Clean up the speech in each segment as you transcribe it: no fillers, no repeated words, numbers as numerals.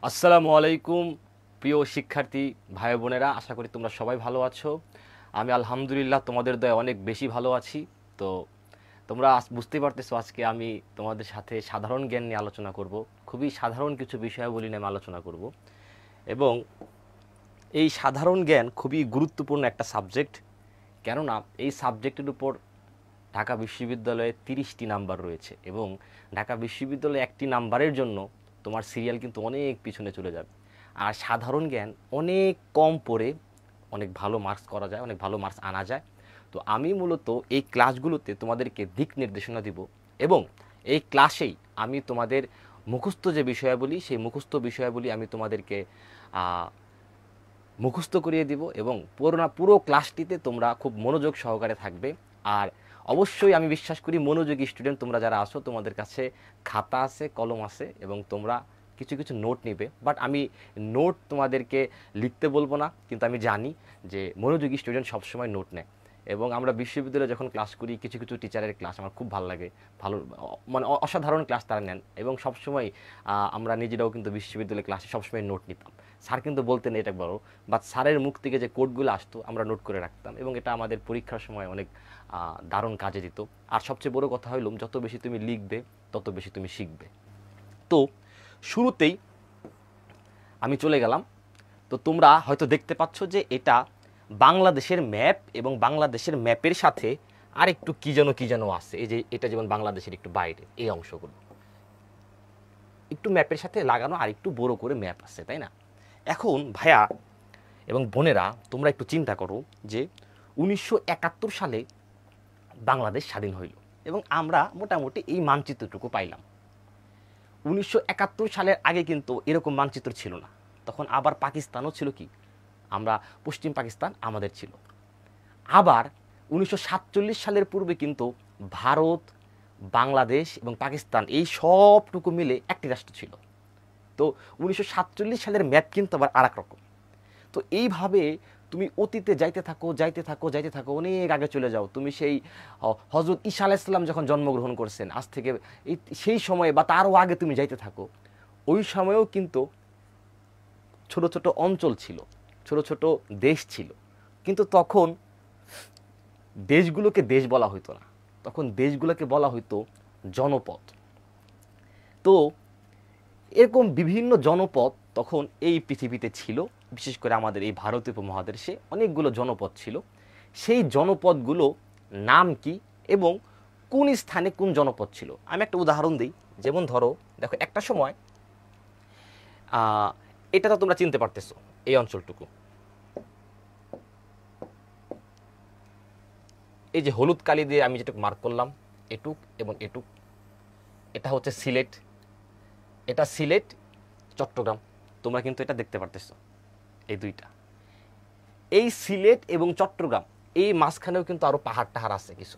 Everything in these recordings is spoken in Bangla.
আসসালামু আলাইকুম প্রিয় শিক্ষার্থী ভাই বোনেরা, আশা করি তোমরা সবাই ভালো আছো। আমি আলহামদুলিল্লাহ তোমাদের দয়ায় অনেক বেশি ভালো আছি। তো তোমরা বুঝতে পারতেছো আজকে আমি তোমাদের সাথে সাধারণ জ্ঞান নিয়ে আলোচনা করব। খুবই সাধারণ কিছু বিষয়াবলী নিয়ে আমি আলোচনা করব এবং এই সাধারণ জ্ঞান খুবই গুরুত্বপূর্ণ একটা সাবজেক্ট। কেননা এই সাবজেক্টের উপর ঢাকা বিশ্ববিদ্যালয়ে 30টি নাম্বার রয়েছে এবং ঢাকা বিশ্ববিদ্যালয়ে একটি নাম্বারের জন্য তোমার সিরিয়াল কিন্তু অনেক পিছনে চলে যাবে। আর সাধারণ জ্ঞান অনেক কম পড়ে অনেক ভালো মার্কস করা যায়, অনেক ভালো মার্কস আনা যায়। তো আমি মূলত এই ক্লাসগুলোতে তোমাদেরকে দিক নির্দেশনা দিব এবং এই ক্লাসেই আমি তোমাদের মুখস্থ যে বিষয়াবলী, সেই মুখস্থ বিষয়াবলী আমি তোমাদেরকে মুখস্থ করিয়ে দিব এবং পুরো ক্লাসটিতে তোমরা খুব মনোযোগ সহকারে থাকবে। আর অবশ্যই আমি বিশ্বাস করি মনোযোগী স্টুডেন্ট তোমরা যারা আসো, তোমাদের কাছে খাতা আছে, কলম আছে এবং তোমরা কিছু কিছু নোট নিবে। বাট আমি নোট তোমাদেরকে লিখতে বলবো না, কিন্তু আমি জানি যে মনোযোগী স্টুডেন্ট সবসময় নোট নেয় এবং আমরা বিশ্ববিদ্যালয়ে যখন ক্লাস করি কিছু কিছু টিচারের ক্লাস আমার খুব ভালো লাগে, ভালো মানে অসাধারণ ক্লাস তারা নেন এবং সবসময় আমরা নিজেরাও কিন্তু বিশ্ববিদ্যালয়ে ক্লাসে সবসময় নোট নিতাম। স্যার কিন্তু বলতেন এটা বড়, বাট স্যারের মুখ থেকে যে কোডগুলো আসতো আমরা নোট করে রাখতাম এবং এটা আমাদের পরীক্ষার সময় অনেক দারুণ কাজে দিত। আর সবচেয়ে বড় কথা হইল যত বেশি তুমি লিখবে তত বেশি তুমি শিখবে। তো শুরুতেই আমি চলে গেলাম। তো তোমরা হয়তো দেখতে পাচ্ছ যে এটা বাংলাদেশের ম্যাপ এবং বাংলাদেশের ম্যাপের সাথে আর একটু কী যেন আছে। এই যে এটা যেমন বাংলাদেশের একটু বাইরে এই অংশগুলো একটু ম্যাপের সাথে লাগানো আর একটু বড় করে ম্যাপ আছে, তাই না? এখন ভাইয়া এবং বোনেরা, তোমরা একটু চিন্তা করো যে 1971 সালে বাংলাদেশ স্বাধীন হইল এবং আমরা মোটামুটি এই মানচিত্রটুকু পাইলাম। 1971 সালের আগে কিন্তু এরকম মানচিত্র ছিল না। তখন আবার পাকিস্তানও ছিল, কি আমরা পশ্চিম পাকিস্তান আমাদের ছিল। আবার 1947 সালের পূর্বে কিন্তু ভারত, বাংলাদেশ এবং পাকিস্তান এই সবটুকু মিলে একটি রাষ্ট্র ছিল। তো 1947 সালের ম্যাপ কিন্তু আবার আর এক রকম। তো এইভাবে তুমি অতীতে যাইতে থাকো, অনেক আগে চলে যাও। তুমি সেই হযরত ঈসা আলাইহিস সালাম যখন জন্মগ্রহণ করছেন, আজ থেকে সেই সময়ে বা তারও আগে তুমি যাইতে থাকো। ওই সময়েও কিন্তু ছোট ছোট অঞ্চল ছিল, ছোট ছোট দেশ ছিল, কিন্তু তখন দেশগুলোকে দেশ বলা হইতো না, তখন দেশগুলোকে বলা হইতো জনপদ। তো এরকম বিভিন্ন জনপদ তখন এই পৃথিবীতে ছিল, বিশেষ করে আমাদের এই ভারতীয় উপমহাদেশে অনেকগুলো জনপদ ছিল। সেই জনপদগুলো নাম কি এবং কোন স্থানে কোন জনপদ ছিল, আমি একটা উদাহরণ দিই। যেমন ধরো, দেখো একটা সময় এটা তো তোমরা চিনতে পারতেছো, এই অঞ্চলটুকু, এই যে হলুদ কালি দিয়ে আমি যেটুক মার্ক করলাম, এটুক এবং এটুক, এটা হচ্ছে সিলেট। এটা সিলেট, চট্টগ্রাম, তোমরা কিন্তু এটা দেখতে পারতেছো, এই দুইটা। এই সিলেট এবং চট্টগ্রাম এই মাঝখানেও কিন্তু আরো পাহাড় টাহাড় আছে কিছু।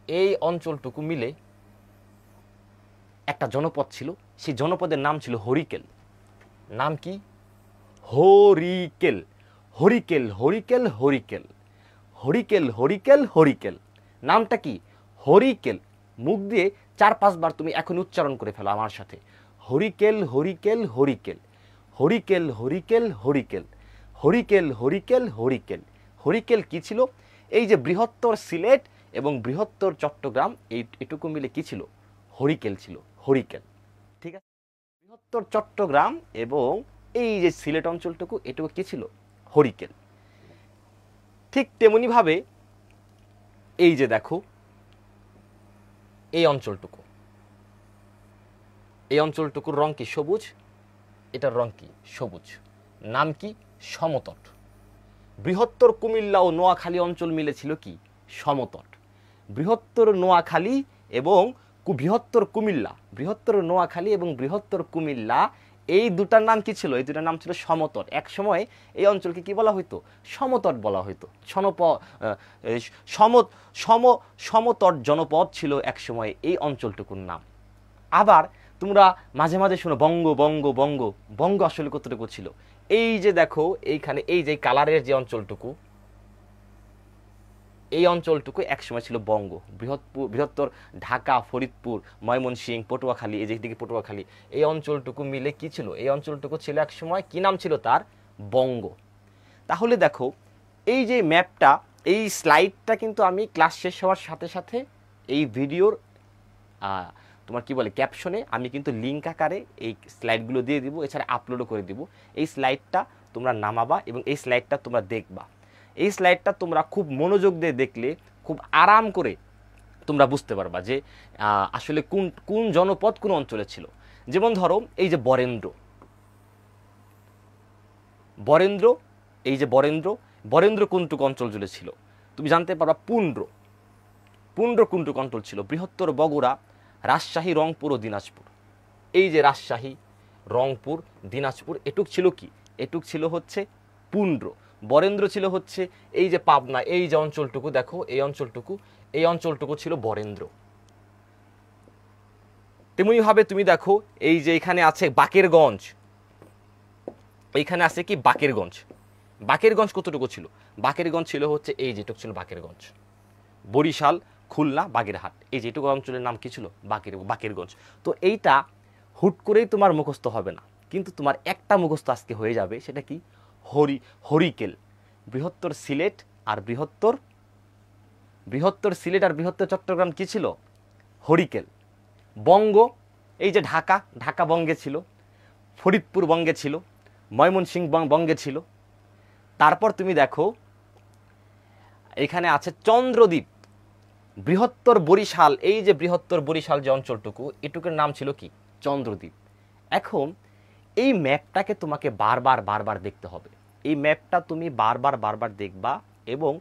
এই অঞ্চলটুকু মিলে একটা জনপদ ছিল, সেই জনপদের নাম ছিল হরিকেল। নাম কি? হরিকেল। হরিকেল হরিকেল হরিকেল হরিকেল হরিকেল হরিকেল। নামটা কি? হরিকেল। মুখ দিয়ে 4-5 বার তুমি এখন উচ্চারণ করে ফেলো আমার সাথে, হরিকেল হরিকেল হরিকেল হরিকেল হরিকেল হরিকেল হরিকেল হরিকেল হরিকেল। হরিকেল কি ছিল? এই যে বৃহত্তর সিলেট এবং বৃহত্তর চট্টগ্রাম এটুকু মিলে কি ছিল? হরিকেল ছিল, হরিকেল। ঠিক আছে, বৃহত্তর চট্টগ্রাম এবং এই যে সিলেট অঞ্চলটুকু এটুকু কি ছিল? হরিকেল। ঠিক তেমনি ভাবে এই যে দেখো এই অঞ্চলটুকু, এই অঞ্চলটুকুর রং কি? সবুজ। এটার রং কি? সবুজ। নাম কি? সমতট। বৃহত্তর কুমিল্লা ও নোয়াখালী অঞ্চল মিলেছিল কি? সমতট। বৃহত্তর নোয়াখালী এবং বৃহত্তর কুমিল্লা, বৃহত্তর নোয়াখালী এবং বৃহত্তর কুমিল্লা এই দুটার নাম কি ছিল? এই দুটার নাম ছিল সমতট। এক সময় এই অঞ্চলকে কি বলা হইতো? সমতট বলা হইতো। সমতট জনপদ ছিল এক সময় এই অঞ্চলটুকুর নাম। আবার তোমরা মাঝে মাঝে শোনো বঙ্গ বঙ্গ বঙ্গ। বঙ্গ আসলে কতটুকু ছিল? এই যে দেখো এইখানে এই যে কালারের যে অঞ্চলটুকু, এই অঞ্চলটুকু একসময় ছিল বঙ্গ। বৃহত্তর ঢাকা, ফরিদপুর, ময়মনসিংহ, পটুয়াখালী, এই যেদিকে পটুয়াখালী, এই অঞ্চলটুকু মিলে কি ছিল? এই অঞ্চলটুকু ছিল একসময় কি নাম ছিল তার? বঙ্গ। তাহলে দেখো এই যে ম্যাপটা, এই স্লাইডটা কিন্তু আমি ক্লাস শেষ হওয়ার সাথে সাথে এই ভিডিওর তোমার কি বলে ক্যাপশনে আমি কিন্তু লিঙ্ক আকারে এই স্লাইডগুলো দিয়ে দিব, এছাড়া আপলোডও করে দিব। এই স্লাইডটা তোমরা নামাবা এবং এই স্লাইডটা তোমরা দেখবা। এই স্লাইডটা তোমরা খুব মনোযোগ দিয়ে দেখলে খুব আরাম করে তোমরা বুঝতে পারবা যে আসলে কোন কোন জনপদ কোন অঞ্চলে ছিল। যেমন ধরো এই যে বরেন্দ্র, বরেন্দ্র, এই যে বরেন্দ্র, বরেন্দ্র কোনটুকু অঞ্চল জুড়ে ছিল? তুমি জানতে পারবা পুন্ড্র, পুন্ড্র কোনটুকু অঞ্চল ছিল? বৃহত্তর বগুড়া, রাজশাহী, রংপুর ও দিনাজপুর। এই যে রাজশাহী, রংপুর, দিনাজপুর, এটুক ছিল কি? এটুক ছিল হচ্ছে পুন্ড্র। বরেন্দ্র ছিল হচ্ছে এই যে পাবনা, এই যে অঞ্চলটুকু দেখো, এই অঞ্চলটুকু, এই অঞ্চলটুকু ছিল বরেন্দ্র। তেমনিভাবে তুমি দেখো এই যে এখানে আছে বাকেরগঞ্জ, এইখানে আছে কি বাকেরগঞ্জ। বাকেরগঞ্জ কতটুকু ছিল? বাকেরগঞ্জ ছিল হচ্ছে এই যেটুকু ছিল বাকেরগঞ্জ। বরিশাল, খুলনা, বাগেরহাট, এই যেটুকু অঞ্চলের নাম কি ছিল? বাকেরগঞ্জ। তো এইটা হুট করেই তোমার মুখস্থ হবে না, কিন্তু তোমার একটা মুখস্থ আজকে হয়ে যাবে। সেটা কি? হরিকেল। বৃহত্তর সিলেট আর বৃহত্তর সিলেট আর বৃহত্তর চট্টগ্রাম কি ছিল? হরিকেল। বঙ্গ, এই যে ঢাকা, ঢাকা বঙ্গে ছিল, ফরিদপুর বঙ্গে ছিল, ময়মনসিংহ বঙ্গে ছিল। তারপর তুমি দেখো এখানে আছে চন্দ্রদ্বীপ, বৃহত্তর বরিশাল, এই যে বৃহত্তর বরিশাল যে অঞ্চলটুকু, এটুকুর নাম ছিল কি? চন্দ্রদ্বীপ। এখন এই ম্যাপটাকে তোমাকে বারবার বারবার দেখতে হবে। এই ম্যাপটা তুমি বারবার দেখবা এবং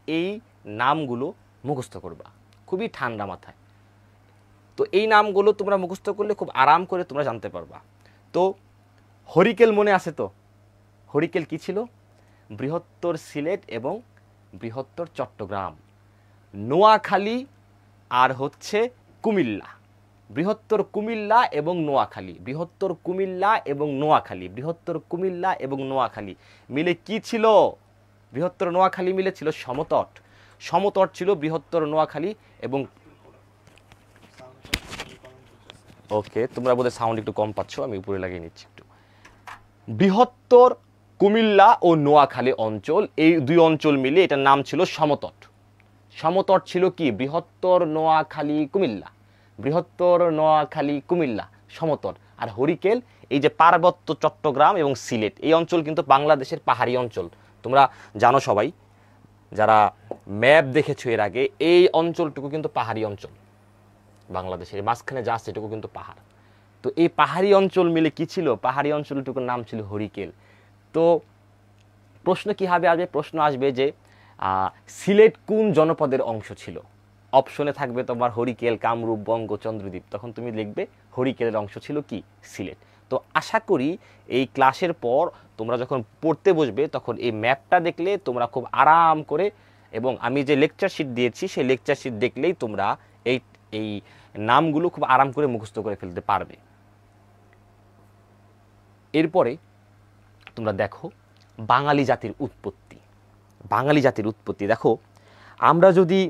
এই নামগুলো মুখস্থ করবা খুবই ঠান্ডা মাথায়। তো এই নামগুলো তোমরা মুখস্থ করলে খুব আরাম করে তোমরা জানতে পারবা। তো হরিকেল মনে আছে তো? হরিকেল কি ছিল? বৃহত্তর সিলেট এবং বৃহত্তর চট্টগ্রাম, নোয়াখালী আর হচ্ছে কুমিল্লা। বৃহত্তর কুমিল্লা এবং নোয়াখালী, বৃহত্তর কুমিল্লা এবং নোয়াখালী, বৃহত্তর কুমিল্লা এবং নোয়াখালী মিলে কি ছিল? বৃহত্তর নোয়াখালী মিলে ছিল সমতট। সমতট ছিল বৃহত্তর নোয়াখালী এবং ওকে, তোমরা বোধহয় সাউন্ড একটু কম পাচ্ছ, আমি উপরে লাগিয়ে নিচ্ছি একটু। বৃহত্তর কুমিল্লা ও নোয়াখালী অঞ্চল, এই দুই অঞ্চল মিলে এটার নাম ছিল সমতট। সমতট ছিল কি? বৃহত্তর নোয়াখালী কুমিল্লা, বৃহত্তর নোয়াখালী কুমিল্লা, সমতট। আর হরিকেল এই যে পার্বত্য চট্টগ্রাম এবং সিলেট, এই অঞ্চল কিন্তু বাংলাদেশের পাহাড়ি অঞ্চল। তোমরা জানো সবাই যারা ম্যাপ দেখেছো এর আগে, এই অঞ্চলটুকু কিন্তু পাহাড়ি অঞ্চল বাংলাদেশের, মাঝখানে যা আছে এটুকু কিন্তু পাহাড়। তো এই পাহাড়ি অঞ্চল মিলে কি ছিল? পাহাড়ি অঞ্চলটুকুর নাম ছিল হরিকেল। তো প্রশ্ন কি হবে? আসবে প্রশ্ন আসবে যে সিলেট কোন জনপদের অংশ ছিল? অপশনে থাকবে তোমার হরিকেল, কামরূপ, বঙ্গ, চন্দ্রদ্বীপ। তখন তুমি লিখবে হরিকেলের অংশ ছিল কি? সিলেট। তো আশা করি এই ক্লাসের পর তোমরা যখন পড়তে বসবে তখন এই ম্যাপটা দেখলে তোমরা খুব আরাম করে, এবং আমি যে লেকচার শিট দিয়েছি সেই লেকচার শিট দেখলেই তোমরা এই নামগুলো খুব আরাম করে মুখস্থ করে ফেলতে পারবে। এরপরে তোমরা দেখো বাঙালি জাতির উৎপত্তি। বাঙালি জাতির উৎপত্তি দেখো, আমরা যদি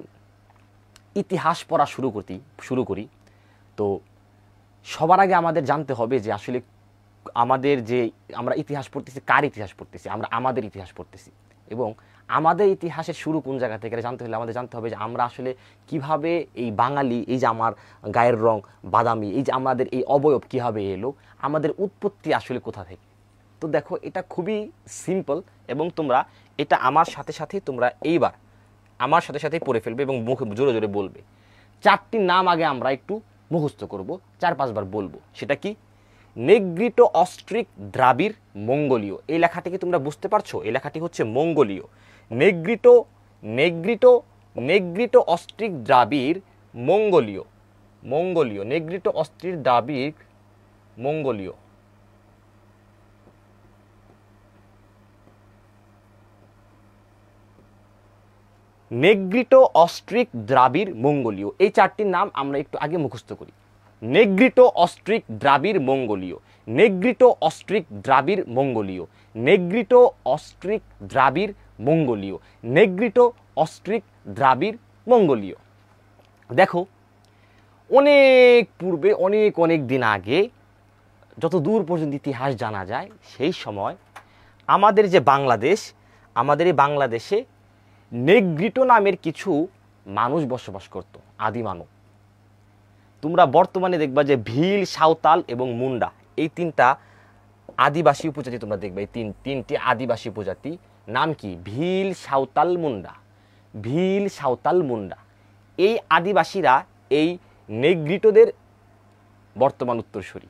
ইতিহাস পড়া শুরু করি তো সবার আগে আমাদের জানতে হবে যে আসলে আমাদের যে আমরা ইতিহাস পড়তেছি, কার ইতিহাস পড়তেছি? আমরা আমাদের ইতিহাস পড়তেছি। এবং আমাদের ইতিহাসের শুরু কোন জায়গা থেকে জানতে হলে আমাদের জানতে হবে যে আমরা আসলে কিভাবে এই বাঙালি, এই যে আমার গায়ের রং বাদামি, এই যে আমাদের এই অবয়ব কিভাবে এলো, আমাদের উৎপত্তি আসলে কোথা থেকে। তো দেখো এটা খুবই সিম্পল, এবং তোমরা এটা আমার সাথে সাথেই তোমরা এইবার আমার সাথে সাথেই পড়ে ফেলবে এবং মুখে জোরে জোরে বলবে। চারটি নাম আগে আমরা একটু মুখস্থ করব, 4-5 বার বলবো। সেটা কি? নেগ্রিটো, অস্ট্রিক, দ্রাবিড়, মঙ্গোলীয়। এই লেখাটিকে তোমরা বুঝতে পারছো? এই লেখাটি হচ্ছে মঙ্গোলীয়। নেগ্রিটো, নেগ্রিটো, নেগ্রিটো, অস্ট্রিক, দ্রাবিড়, মঙ্গোলীয়। মঙ্গোলীয়, নেগ্রিটো, অস্ট্রিক, দ্রাবিড়, মঙ্গোলীয়। নেগ্রিটো, অস্ট্রিক, দ্রাবিড়, মঙ্গোলীয়, এই চারটির নাম আমরা একটু আগে মুখস্থ করি। নেগ্রিটো, অস্ট্রিক, দ্রাবিড়, মঙ্গোলীয়। নেগ্রিটো, অস্ট্রিক, দ্রাবিড়, মঙ্গোলীয়। নেগ্রিটো, অস্ট্রিক, দ্রাবিড়, মঙ্গোলীয়। নেগ্রিটো, অস্ট্রিক, দ্রাবিড়, মঙ্গোলীয়। দেখো অনেক পূর্বে, অনেক অনেক দিন আগে, যত দূর পর্যন্ত ইতিহাস জানা যায়, সেই সময় আমাদের যে বাংলাদেশ, আমাদের এই বাংলাদেশে নেগ্রিটো নামের কিছু মানুষ বসবাস করত, আদি মানব। তোমরা বর্তমানে দেখবা যে ভিল, সাঁওতাল এবং মুন্ডা, এই তিনটা আদিবাসী উপজাতি তোমরা দেখবে। এই তিনটি আদিবাসী উপজাতি নাম কি? ভিল, সাঁওতাল, মুন্ডা। ভিল, সাঁওতাল, মুন্ডা, এই আদিবাসীরা এই নেগ্রিটোদের বর্তমান উত্তরসূরি।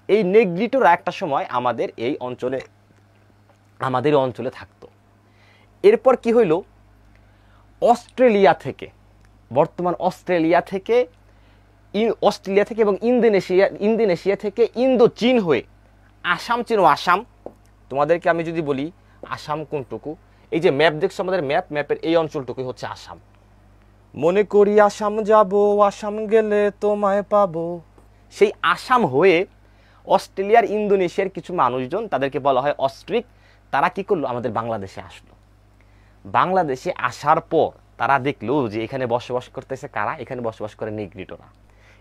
এই নেগ্রিটোরা একটা সময় আমাদের এই অঞ্চলে থাকতো। এরপর কি হইল? অস্ট্রেলিয়া থেকে, বর্তমান অস্ট্রেলিয়া থেকে এবং ইন্দোনেশিয়া থেকে ইন্দো চীন হয়ে আসাম, চিনো আসাম? তোমাদেরকে আমি যদি বলি আসাম কোনটুকু, এই যে ম্যাপ দেখছো আমাদের, ম্যাপের এই অঞ্চলটুকুই হচ্ছে আসাম। মনে করি আসাম যাব, আসাম গেলে তোমায় পাবো। সেই আসাম হয়ে অস্ট্রেলিয়ার, ইন্দোনেশিয়ার কিছু মানুষজন, তাদেরকে বলা হয় অস্ট্রিক, তারা কি করলো? আমাদের বাংলাদেশে আসলো। বাংলাদেশে আসার পর তারা দেখলো যে এখানে বসবাস করতেছে কারা? এখানে বসবাস করে নেগ্রিটোরা।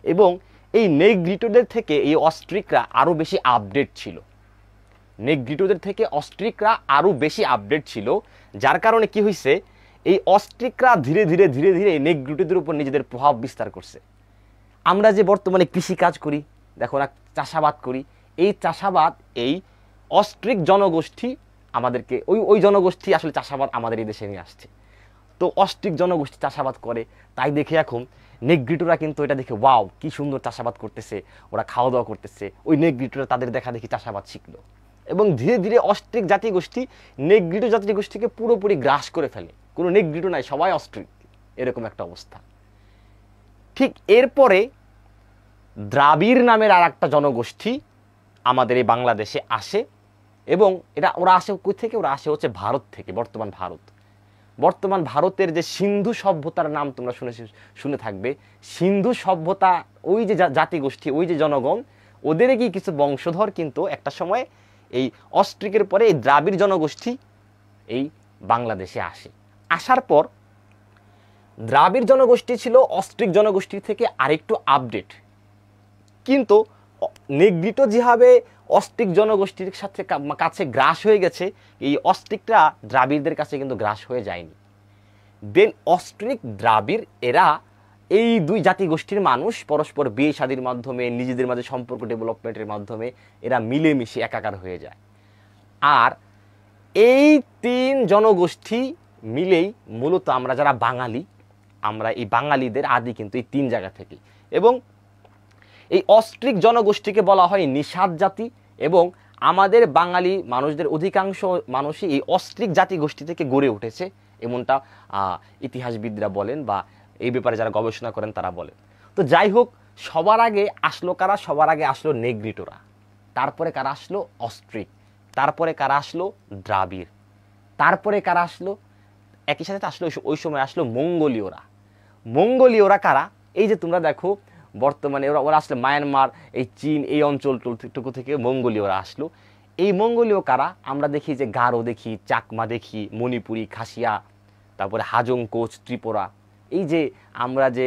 এবং এই নেগ্রিটোদের থেকে এই অস্ট্রিকরা আরও বেশি আপডেট ছিল। নেগ্রিটোদের থেকে অস্ট্রিকরা আরও বেশি আপডেট ছিল, যার কারণে কি হয়েছে? এই অস্ট্রিকরা ধীরে ধীরে ধীরে ধীরে নেগ্রিটোদের উপর নিজেদের প্রভাব বিস্তার করছে। আমরা যে বর্তমানে কৃষিকাজ করি, দেখো না, চাষাবাদ করি, এই চাষাবাদ এই অস্ট্রিক জনগোষ্ঠী আমাদেরকে, ওই জনগোষ্ঠী আসলে চাষাবাদ আমাদের এই দেশে নিয়ে আসছে। তো অস্ট্রিক জনগোষ্ঠী চাষাবাদ করে, তাই দেখে এখন নেগ্রিটোরা কিন্তু এটা দেখে ওয়াও কি সুন্দর চাষাবাদ করতেছে, ওরা খাওয়া দাওয়া করতেছে। ওই নেগ্রিটোরা তাদের দেখা দেখি চাষাবাদ শিখলো এবং ধীরে ধীরে অস্ট্রিক জাতিগোষ্ঠী নেগ্রিটো জাতিগোষ্ঠীকে পুরোপুরি গ্রাস করে ফেলে। কোনো নেগ্রিটো নাই, সবাই অস্ট্রিক, এরকম একটা অবস্থা। ঠিক এরপরে দ্রাবিড় নামের আর একটা জনগোষ্ঠী আমাদের এই বাংলাদেশে আসে এবং ওরা আসে কই থেকে? ওরা আসে হচ্ছে ভারত থেকে, বর্তমান ভারতের যে সিন্ধু সভ্যতার নাম তোমরা শুনে থাকবে। সিন্ধু সভ্যতা, ওই যে জাতিগোষ্ঠী, ওই যে জনগণ, ওদের কি কিছু বংশধর কিন্তু একটা সময় এই অস্ট্রিকের পরে এই দ্রাবিড় জনগোষ্ঠী এই বাংলাদেশে আসে। আসার পর দ্রাবিড় জনগোষ্ঠী ছিল অস্ট্রিক জনগোষ্ঠীর থেকে আরেকটু আপডেট, কিন্তু নেগ্রিটো যেভাবে অস্ট্রিক জনগোষ্ঠীর কাছে গ্রাস হয়ে গেছে, এই অস্ট্রিকরা দ্রাবিড়দের কাছে কিন্তু গ্রাস হয়ে যায়নি। দেন অস্ট্রিক, দ্রাবিড়, এরা এই দুই জাতিগোষ্ঠীর মানুষ পরস্পর বিয়ে শাদীর মাধ্যমে, নিজেদের মাঝে সম্পর্ক ডেভেলপমেন্টের মাধ্যমে এরা মিলেমিশে একাকার হয়ে যায়। আর এই তিন জনগোষ্ঠী মিলেই মূলত আমরা যারা বাঙালি, আমরা এই বাঙালিদের আদি কিন্তু এই তিন জায়গা থেকে। এবং এই অস্ট্রিক জনগোষ্ঠীকে বলা হয় নিষাদ জাতি এবং আমাদের বাঙালি মানুষদের অধিকাংশ মানুষই এই অস্ট্রিক জাতিগোষ্ঠী থেকে গড়ে উঠেছে, এমনটা ইতিহাসবিদরা বলেন বা এই ব্যাপারে যারা গবেষণা করেন তারা বলেন। তো যাই হোক, সবার আগে আসলো কারা? সবার আগে আসলো নেগ্রিটোরা, তারপরে কারা আসলো? অস্ট্রিক, তারপরে কারা আসলো? দ্রাবিড়, তারপরে কারা আসলো? একই সাথে আসলো ওই সময় আসলো মঙ্গোলীয়রা। মঙ্গোলীয়রা কারা? এই যে তোমরা দেখো বর্তমানে ওরা আসলে মায়ানমার, এই চীন, এই অঞ্চলটুকু থেকে মঙ্গোলীয়রা আসলো। এই মঙ্গোলীয় কারা? আমরা দেখি যে গারো দেখি, চাকমা দেখি, মণিপুরি, খাসিয়া, তারপরে হাজং, কোচ, ত্রিপুরা, এই যে আমরা যে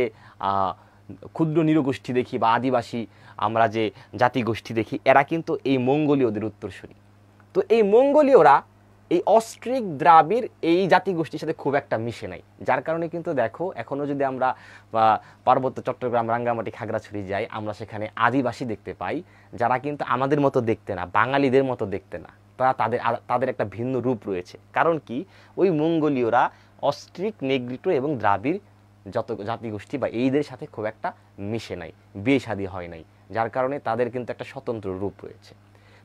ক্ষুদ্র নৃগোষ্ঠী দেখি বা আদিবাসী আমরা যে জাতিগোষ্ঠী দেখি, এরা কিন্তু এই মঙ্গোলীয়দের উত্তরসূরি। তো এই মঙ্গোলীয়রা এই অস্ট্রিক, দ্রাবিড় এই জাতিগোষ্ঠীর সাথে খুব একটা মিশে নাই, যার কারণে কিন্তু দেখো এখনও যদি আমরা পার্বত্য চট্টগ্রাম, রাঙ্গামাটি, খাগড়াছড়ি যাই, আমরা সেখানে আদিবাসী দেখতে পাই, যারা কিন্তু আমাদের মতো দেখতে না, বাঙালিদের মতো দেখতে না, তাদের একটা ভিন্ন রূপ রয়েছে। কারণ কি? ওই মঙ্গোলীয়রা অস্ট্রিক, নেগ্রিটো এবং দ্রাবিড় যত জাতিগোষ্ঠী বা এইদের সাথে খুব একটা মিশে নাই, বিয়ে শাদী হয় নাই, যার কারণে তাদের কিন্তু একটা স্বতন্ত্র রূপ রয়েছে।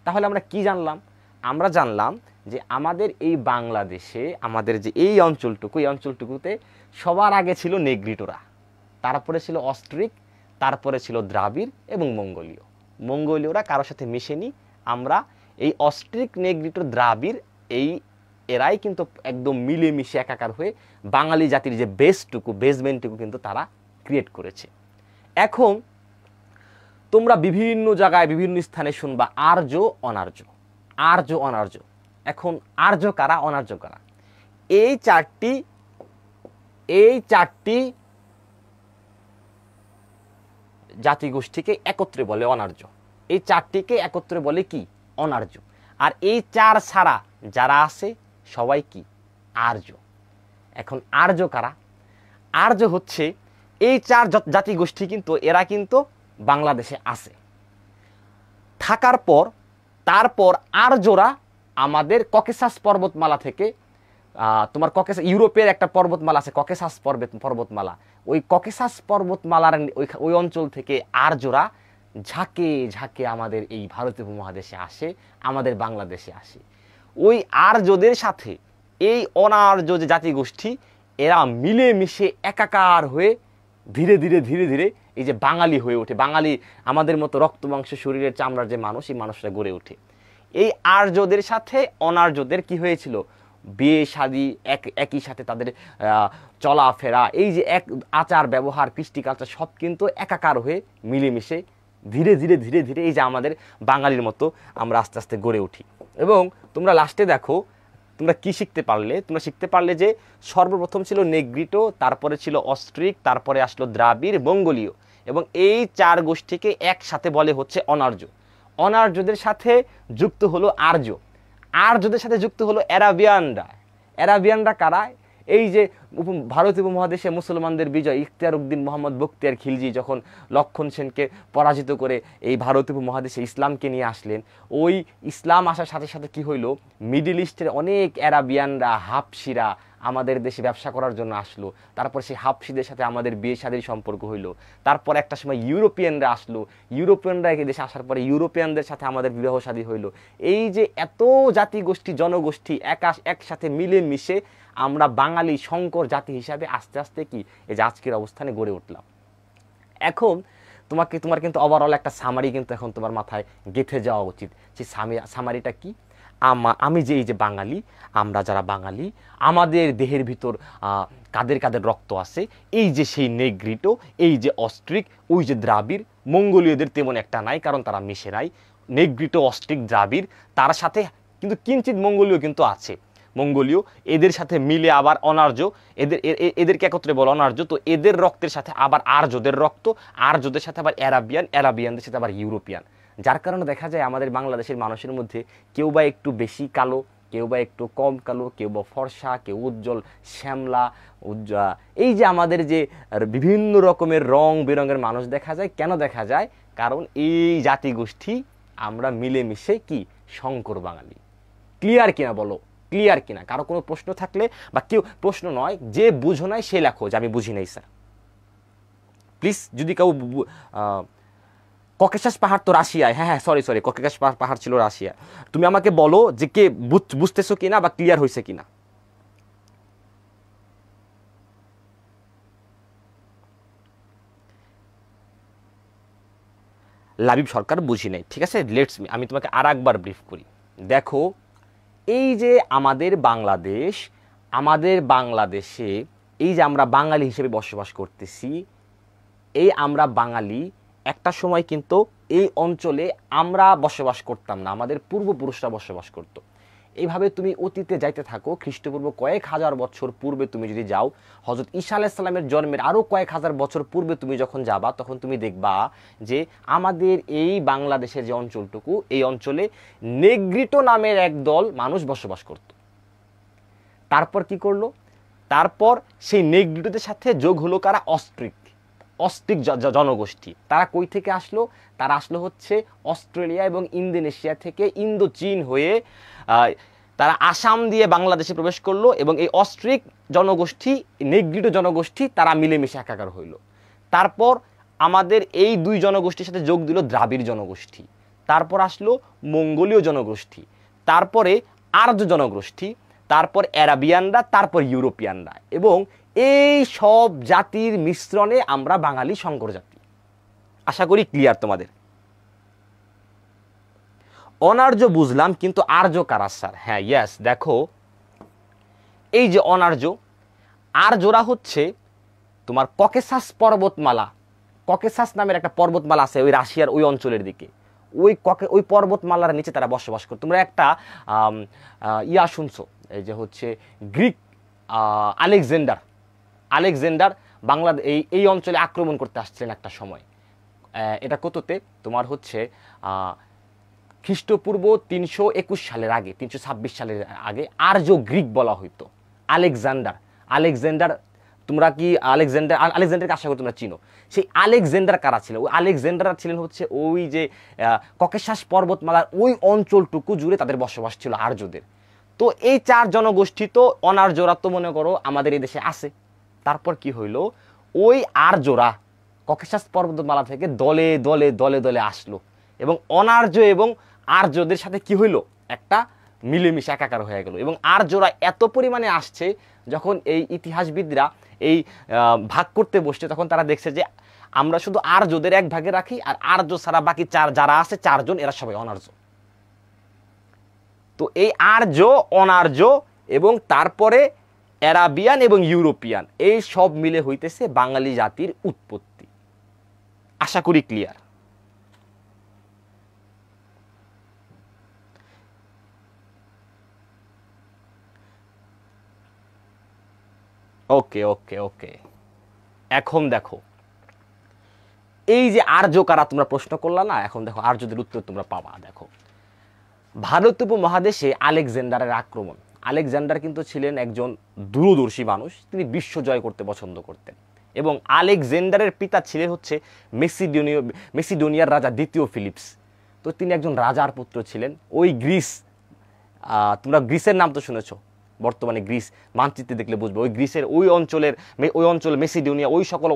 তাহলে আমরা কি জানলাম? আমরা জানলাম যে আমাদের এই বাংলাদেশে আমাদের যে এই অঞ্চলটুকুতে সবার আগে ছিল নেগ্রিটোরা, তারপরে ছিল অস্ট্রিক, তারপরে ছিল দ্রাবিড় এবং মঙ্গোলীয়। মঙ্গোলীয়রা কারোর সাথে মিশেনি। আমরা এই অস্ট্রিক, নেগ্রিটো, দ্রাবিড় এরাই কিন্তু একদম মিলেমিশে একাকার হয়ে বাঙালি জাতির যে বেসমেন্টটুকু কিন্তু তারা ক্রিয়েট করেছে। এখন তোমরা বিভিন্ন জায়গায় বিভিন্ন স্থানে শুনবা আর্য, অনার্য, আর্য, অনার্য। এখন আর্য কারা, অনার্য কারা? এই চারটি এই 4টি জাতিগোষ্ঠীকে একত্রে বলে অনার্য। এই 4টিকে একত্রে বলে কি? অনার্য। আর এই 4 ছাড়া যারা আছে সবাই কি? আর্য। এখন আর্য কারা? আর্য হচ্ছে এই 4 জাতিগোষ্ঠী, কিন্তু এরা কিন্তু বাংলাদেশে আছে থাকার পর তারপর আর্যরা আমাদের ককেসাস পর্বতমালা থেকে তোমার ইউরোপের একটা পর্বতমালা আছে ককেসাস পর্বতমালা, ওই ককেসাস পর্বতমালার ওই অঞ্চল থেকে আর্যরা ঝাঁকে ঝাঁকে আমাদের এই ভারতীয় উপমহাদেশে আসে, আমাদের বাংলাদেশে আসে। ওই আর্যদের সাথে এই অনার্য যে জাতিগোষ্ঠী, এরা মিলেমিশে একাকার হয়ে ধীরে ধীরে ধীরে ধীরে এই যে বাঙালি হয়ে ওঠে। বাঙালি আমাদের মতো রক্ত মাংস শরীরের চামড়ার যে মানুষ, এই মানুষরা গড়ে ওঠে। এই আর্যদের সাথে অনার্যদের কি হয়েছিল? বিয়ে শাদী, একই সাথে তাদের চলাফেরা, এই যে এক আচার ব্যবহার, কৃষ্টি কালচার সব কিন্তু একাকার হয়ে মিলেমিশে ধীরে ধীরে ধীরে ধীরে এই যে আমাদের বাঙালির মতো আমরা আস্তে আস্তে গড়ে উঠি। এবং তোমরা লাস্টে দেখো তোমরা কি শিখতে পারলে? তোমরা শিখতে পারলে যে সর্বপ্রথম ছিল নেগ্রিটো, তারপরে ছিল অস্ট্রিক, তারপরে আসলো দ্রাবিড়, মঙ্গোলীয়, এবং এই 4 গোষ্ঠীকে একসাথে বলে হচ্ছে অনার্য। অনার্যদের সাথে যুক্ত হলো আর্য, আর্যদের সাথে যুক্ত হলো অ্যারাবিয়ানরা। অ্যারাবিয়ানরা কারা? এই যে ভারতীয় উপমহাদেশে মুসলমানদের বিজয়, ইখতিয়ার উদ্দিন মোহাম্মদ বখতিয়ার খিলজি যখন লক্ষণ সেনকে পরাজিত করে এই ভারতীয় উপমহাদেশে ইসলামকে নিয়ে আসলেন, ওই ইসলাম আসার সাথে সাথে কি হইলো? মিডল ইস্টের অনেক অ্যারাবিয়ানরা, হাবশিরা আমাদের দেশে ব্যবসা করার জন্য আসলো। তারপর সেই হাবশিদের সাথে আমাদের বিয়ে শাদীর সম্পর্ক হইলো। তারপর একটা সময় ইউরোপিয়ানরা আসলো, ইউরোপিয়ানরা এই দেশে আসার পরে ইউরোপিয়ানদের সাথে আমাদের বিবাহ শাদী হইলো। এই যে এত জাতিগোষ্ঠী জনগোষ্ঠী একসাথে মিলে মিশে আমরা বাঙালি শঙ্কর জাতি হিসাবে আস্তে আস্তে কি এই যে আজকের অবস্থানে গড়ে উঠলাম। এখন তোমার কিন্তু ওভারঅল একটা সামারি কিন্তু এখন তোমার মাথায় গেঁথে যাওয়া উচিত। সেই সামারিটা কি? আমি যে এই যে বাঙালি, আমরা যারা বাঙালি, আমাদের দেহের ভিতর কাদের কাদের রক্ত আছে, এই যে সেই নেগ্রিটো, এই যে অস্ট্রিক, ওই যে দ্রাবিড়, মঙ্গোলীয়দের তেমন একটা নাই, কারণ তারা মিশে নাই। নেগ্রিটো, অস্ট্রিক, দ্রাবিড়, তার সাথে কিন্তু কিঞ্চিত মঙ্গোলীয় কিন্তু আছে। মঙ্গোলীয় এদের সাথে মিলে আবার অনার্য, এদেরকে একত্রে বলে অনার্য। তো এদের রক্তের সাথে আবার আর্যদের রক্ত, আর্যদের সাথে আবার অ্যারাবিয়ানদের সাথে আবার ইউরোপিয়ান। যার কারণে দেখা যায় আমাদের বাংলাদেশের মানুষের মধ্যে কেউ বা একটু বেশি কালো, কেউ বা একটু কম কালো, কেউ বা ফর্সা, কেউ উজ্জ্বল শ্যামলা, এই যে আমাদের যে বিভিন্ন রকমের রং বেরঙের মানুষ দেখা যায়। কেন দেখা যায়? কারণ এই জাতিগোষ্ঠী আমরা মিলেমিশে কি শঙ্কর বাঙালি। ক্লিয়ার কিনা বলো? ক্লিয়ার কিনা? কারো কোনো প্রশ্ন থাকলে, বা কেউ প্রশ্ন নয়, যে বুঝো নাই সে লেখো যে আমি বুঝি নাই স্যার, প্লিজ। যদি কেউ ককেশাস পাহাড় তো রাশিয়ায়, হ্যাঁ সরি ককেশাস পাহাড় ছিল রাশিয়া। তুমি আমাকে বলো যে কে বুঝতেছো কিনা বা ক্লিয়ার হয়েছে কিনা। লাবিব সরকার বুঝি নাই, ঠিক আছে। আমি তোমাকে আর একবার ব্রিফ করি। দেখো, এই যে আমাদের বাংলাদেশে এই যে আমরা বাঙালি হিসেবে বসবাস করতেছি, এই আমরা বাঙালি একটা সময় কিন্তু এই অঞ্চলে আমরা বসবাস করতাম না, আমাদের পূর্বপুরুষরা বসবাস করত। এইভাবে তুমি অতীতে যাইতে থাকো, খ্রিস্টপূর্ব কয়েক হাজার বছর পূর্বে তুমি যদি যাও, হযরত ঈসা আলাইহিস সালামের জন্মের আরও কয়েক হাজার বছর পূর্বে তুমি যখন যাবা, তখন তুমি দেখবা যে আমাদের এই বাংলাদেশের যে অঞ্চলটুকু, এই অঞ্চলে নেগ্রিটো নামের এক দল মানুষ বসবাস করত। তারপর কি করলো? তারপর সেই নেগ্রিটোদের সাথে যোগ হলো কারা? অস্ট্রিক জনগোষ্ঠী। তারা কই থেকে আসলো? তারা আসলো হচ্ছে অস্ট্রেলিয়া এবং ইন্দোনেশিয়া থেকে, ইন্দো চীন হয়ে তারা আসাম দিয়ে বাংলাদেশে প্রবেশ করলো, এবং এই অস্ট্রিক জনগোষ্ঠী, নেগ্রিটো জনগোষ্ঠী, তারা মিলেমিশে একাকার হইল। তারপর আমাদের এই 2 জনগোষ্ঠীর সাথে যোগ দিল দ্রাবিড় জনগোষ্ঠী। তারপর আসলো মঙ্গোলীয় জনগোষ্ঠী, তারপরে আর্য জনগোষ্ঠী, তারপর অ্যারাবিয়ানরা, তারপর ইউরোপিয়ানরা, এবং এই সব জাতির মিশ্রণে আমরা বাঙালি শঙ্কর জাতি। আশা করি ক্লিয়ার তোমাদের। অনার্য বুঝলাম, কিন্তু আর্য কারা স্যার? হ্যাঁ, ইয়েস, দেখো এই যে অনার্য, আর্যরা হচ্ছে তোমার ককেসাস পর্বতমালা, ককেসাস নামের একটা পর্বতমালা আছে ওই রাশিয়ার ওই অঞ্চলের দিকে, ওই পর্বতমালার নিচে তারা বসবাস করে। তোমরা একটা শুনছো, এই যে হচ্ছে গ্রিক আলেকজান্ডার, আলেকজান্ডার বাংলাদেশ এই অঞ্চলে আক্রমণ করতে আসছিলেন একটা সময়। এটা কততে তোমার হচ্ছে খ্রিস্টপূর্ব 321 সালের আগে, 326 সালের আগে আর্য গ্রিক বলা হইতো আলেকজান্ডার। তোমরা কি আলেকজান্ডারকে আশা করি তোমরা চিনো। সেই আলেকজান্ডার কারা ছিল? ওই আলেকজান্ডার ছিলেন হচ্ছে ওই যে ককেশাস পর্বতমালার ওই অঞ্চলটুকু জুড়ে তাদের বসবাস ছিল আর্যদের। তো এই 4 জনগোষ্ঠী তো অনার্যরা তো মনে করো আমাদের এই দেশে আছে। তারপর কি হইলো, ওই আর্যরা ককেশাস পর্বতমালা থেকে দলে দলে দলে দলে আসলো এবং অনার্য এবং আর্যদের সাথে কি হইলো, একটা মিলেমিশে একাকার হয়ে গেল। এবং আর্যরা এত পরিমাণে আসছে, যখন এই ইতিহাসবিদরা এই ভাগ করতে বসছে, তখন তারা দেখছে যে আমরা শুধু আর্যদের এক ভাগে রাখি, আর আর্য ছাড়া বাকি যারা আছে 4 জন, এরা সবাই অনার্য। তো এই আর্য, অনার্য এবং তারপরে অ্যারাবিয়ান এবং ইউরোপিয়ান, এই সব মিলে হইতেছে বাঙালি জাতির উৎপত্তি। আশা করি ক্লিয়ার। ওকে ওকে ওকে, এখন দেখো এই যে আর্য কারা তোমরা প্রশ্ন করলা না, এখন দেখো আর্যদের উত্তর তোমরা পাবা। দেখো ভারত উপমহাদেশে আলেকজান্ডারের আক্রমণ। আলেকজান্ডার কিন্তু ছিলেন একজন দূরদর্শী মানুষ, তিনি বিশ্ব জয় করতে পছন্দ করতেন। এবং আলেকজান্ডারের পিতা ছিলেন হচ্ছে মেসিডোনিয়ার রাজা দ্বিতীয় ফিলিপস। তো তিনি একজন রাজার পুত্র ছিলেন। ওই গ্রিস, তোমরা গ্রিসের নাম তো শুনেছো, বর্তমানে গ্রিস মানচিত্রে দেখলে বুঝবে। ওই গ্রিসের ওই অঞ্চল মেসিডোনিয়া,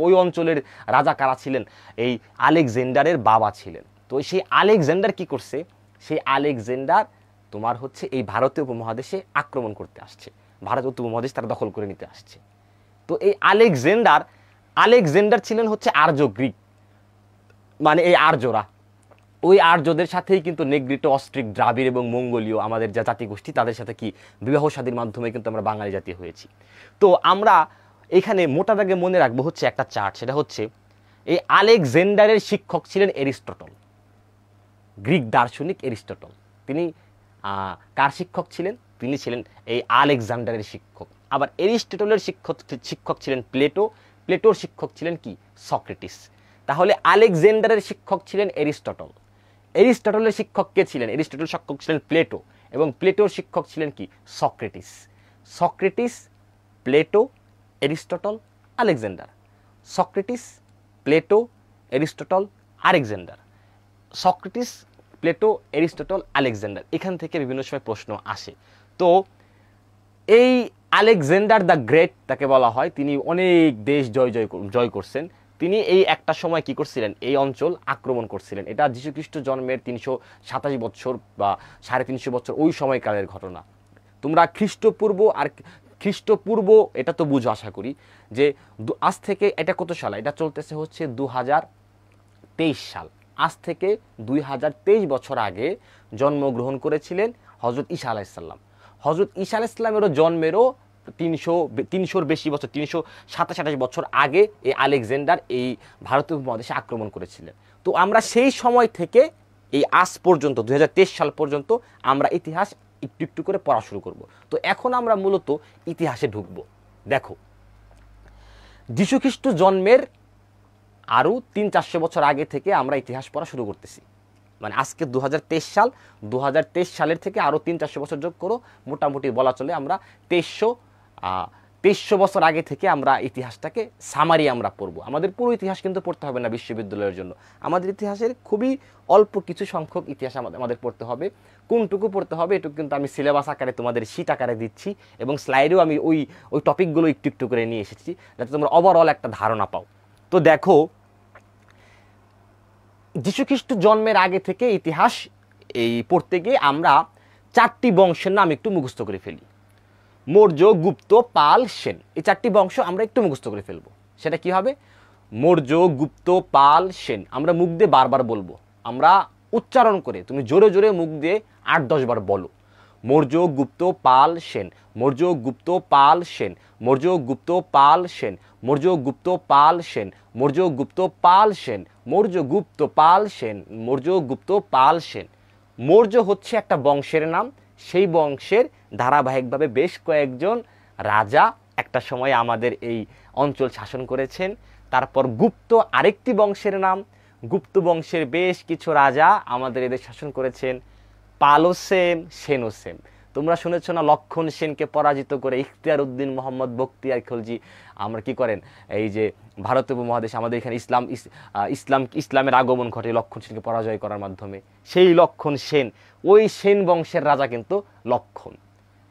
ওই অঞ্চলের রাজা কারা ছিলেন? এই আলেকজান্ডারের বাবা ছিলেন। তো সেই আলেকজান্ডার কি করছে? সেই আলেকজান্ডার তোমার হচ্ছে এই ভারতীয় উপমহাদেশে আক্রমণ করতে আসছে, ভারত উপমহাদেশ তারা দখল করে নিতে আসছে। তো এই আলেকজান্ডার ছিলেন হচ্ছে আর্য গ্রিক, মানে এই আর্যরা, ওই আর্যদের সাথেই কিন্তু নেগ্রিটো, অস্ট্রিক, দ্রাবিড় এবং মঙ্গোলীয় আমাদের যা জাতিগোষ্ঠী, তাদের সাথে কি বিবাহ শাদীর মাধ্যমে কিন্তু আমরা বাঙালি জাতি হয়েছি। তো আমরা এখানে মোটা দাগে মনে রাখবো হচ্ছে একটা চার্ট, সেটা হচ্ছে এই আলেকজান্ডারের শিক্ষক ছিলেন এরিস্টটল, গ্রিক দার্শনিক এরিস্টটল। তিনি কার শিক্ষক ছিলেন? তিনি ছিলেন এই আলেকজান্ডারের শিক্ষক। আবার এরিস্টটলের শিক্ষক ছিলেন প্লেটোর শিক্ষক ছিলেন কি? সক্রেটিস। তাহলে আলেকজান্ডারের শিক্ষক ছিলেন এরিস্টটল, এরিস্টটলের শিক্ষক কে ছিলেন? এরিস্টটল শিক্ষক ছিলেন প্লেটো, এবং প্লেটোর শিক্ষক ছিলেন কি? Socrates, Plato, Aristotle, Alexander. Socrates, Plato, Aristotle, Alexander. Socrates, Plato, Aristotle, Alexander, এখান থেকে বিভিন্ন সময় প্রশ্ন আসে। তো এই আলেকজান্ডার দ্য গ্রেট তাকে বলা হয়, তিনি অনেক দেশ জয় করছেন। তিনি এই একটা সময় কি করছিলেন? এই অঞ্চল আক্রমণ করছিলেন। এটা যীশুখ্রিস্ট জন্মের 327 বছর বা 350 বছর ওই সময়কালের ঘটনা। তোমরা খ্রিস্টপূর্ব এটা তো বুঝো আশা করি, যে আজ থেকে এটা কত সাল? এটা চলতেছে হচ্ছে 2023 সাল। আজ থেকে 2023 বছর আগে জন্মগ্রহণ করেছিলেন হযরত ঈসা আলাইহিসসালাম। হযরত ঈসা আলাইহিসসালামেরও জন্মেরও 300-র বেশি বছর, 327 বছর আগে এই আলেকজান্ডার এই ভারতীয় উপমহাদেশে আক্রমণ করেছিলেন। তো আমরা সেই সময় থেকে এই আজ পর্যন্ত 2023 সাল পর্যন্ত আমরা ইতিহাস একটু একটু করে পড়া শুরু করব। তো এখন আমরা মূলত ইতিহাসে ঢুকব। দেখো যীশুখ্রিস্ট জন্মের আরও 300-400 বছর আগে থেকে আমরা ইতিহাস পড়া শুরু করতেছি। মানে আজকে 2023 সাল, 2023 সালের থেকে আরও 300-400 বছর যোগ করো, মোটামুটি বলা চলে আমরা 2300 বছর আগে থেকে আমরা ইতিহাসটাকে সামারি আমরা পড়বো। আমাদের পুরো ইতিহাস কিন্তু পড়তে হবে না বিশ্ববিদ্যালয়ের জন্য। আমাদের ইতিহাসের খুবই অল্প কিছু সংখ্যক ইতিহাস আমাদের পড়তে হবে। কোনটুকু পড়তে হবে এটুকু কিন্তু আমি সিলেবাস আকারে তোমাদের শীট আকারে দিচ্ছি, এবং স্লাইডেও আমি ওই টপিকগুলো একটু একটু করে নিয়ে এসেছি, যাতে তোমরা ওভারঅল একটা ধারণা পাও। তো দেখো যীশুখ্রিস্ট জন্মের আগে থেকে ইতিহাস এই পড়তে গিয়ে আমরা 4টি বংশের নাম একটু মুখস্থ করে ফেলি। মৌর্য, গুপ্ত, পাল, সেন, এই 4টি বংশ আমরা একটু মুখস্থ করে ফেলবো। সেটা কি হবে? মৌর্য, গুপ্ত, পাল, সেন। আমরা মুখ দিয়ে বারবার বলবো, আমরা উচ্চারণ করে, তুমি জোরে জোরে মুখ দিয়ে 8-10 বার বলো। মৌর্য, গুপ্ত, পাল, সেন, মৌর্য, গুপ্ত, পাল, সেন, মৌর্য, গুপ্ত, পাল, সেন, মৌর্য, গুপ্ত, পাল, সেন, মৌর্য, গুপ্ত, পাল, সেন, মৌর্য, গুপ্ত, পাল, সেন, মৌর্য, গুপ্ত, পাল, সেন। মৌর্য হচ্ছে একটা বংশের নাম। সেই বংশের ধারাবাহিকভাবে বেশ কয়েকজন রাজা একটা সময় আমাদের এই অঞ্চল শাসন করেছেন। তারপর গুপ্ত আরেকটি বংশের নাম, গুপ্ত বংশের বেশ কিছু রাজা আমাদের এদের শাসন করেছেন। পালও সেম, সেনও সেম। তোমরা শুনেছ না লক্ষণ সেনকে পরাজিত করে ইখতিয়ার উদ্দিন মোহাম্মদ বখতিয়ার খলজি আমরা কি করেন, এই যে ভারত উপমহাদেশে আমাদের এখানে ইসলামের আগমন ঘটে লক্ষণ সেনকে পরাজয় করার মাধ্যমে। সেই লক্ষণ সেন, ওই সেন বংশের রাজা কিন্তু লক্ষণ।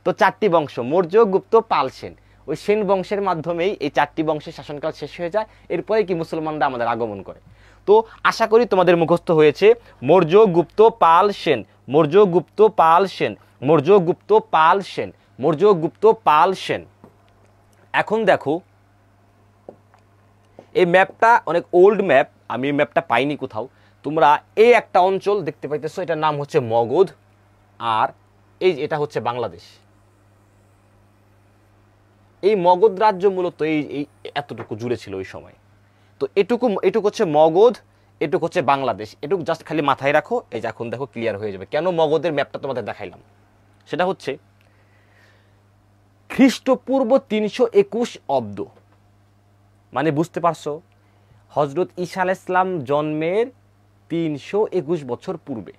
তো 4টি বংশ, মৌর্য, গুপ্ত, পাল, সেন, ওই সেন বংশের মাধ্যমেই এই 4টি বংশের শাসনকাল শেষ হয়ে যায়। এরপরে কি মুসলমানরা আমাদের আগমন করে। তো আশা করি তোমাদের মুখস্থ হয়েছে মৌর্য, গুপ্ত, পাল, সেন, মৌর্য, গুপ্ত, পাল, সেন, মৌর্য, গুপ্ত, পাল, সেন, মৌর্য, গুপ্ত, পাল, সেন। এখন দেখো এই ম্যাপটা অনেক ওল্ড ম্যাপ, আমি এই ম্যাপটা পাইনি কোথাও। তোমরা এই একটা অঞ্চল দেখতে পাইতেছো, এটার নাম হচ্ছে মগধ, আর এটা হচ্ছে বাংলাদেশ। এই মগধ রাজ্য মূলত এই এতটুকু জুড়ে ছিল ওই সময়। তো এটুকু হচ্ছে মগধ, এটুকু হচ্ছে বাংলাদেশ। এটুকু জাস্ট খালি মাথায় রাখো, এই যে এখন দেখো ক্লিয়ার হয়ে যাবে কেন মগধের ম্যাপটা তোমাদের দেখাইলাম। সেটা হচ্ছে খ্রিস্টপূর্ব 321 অব্দ, মানে বুঝতে পারছো হজরত ঈসা আলাইহিস সালাম জন্মের 321 বছর পূর্বে,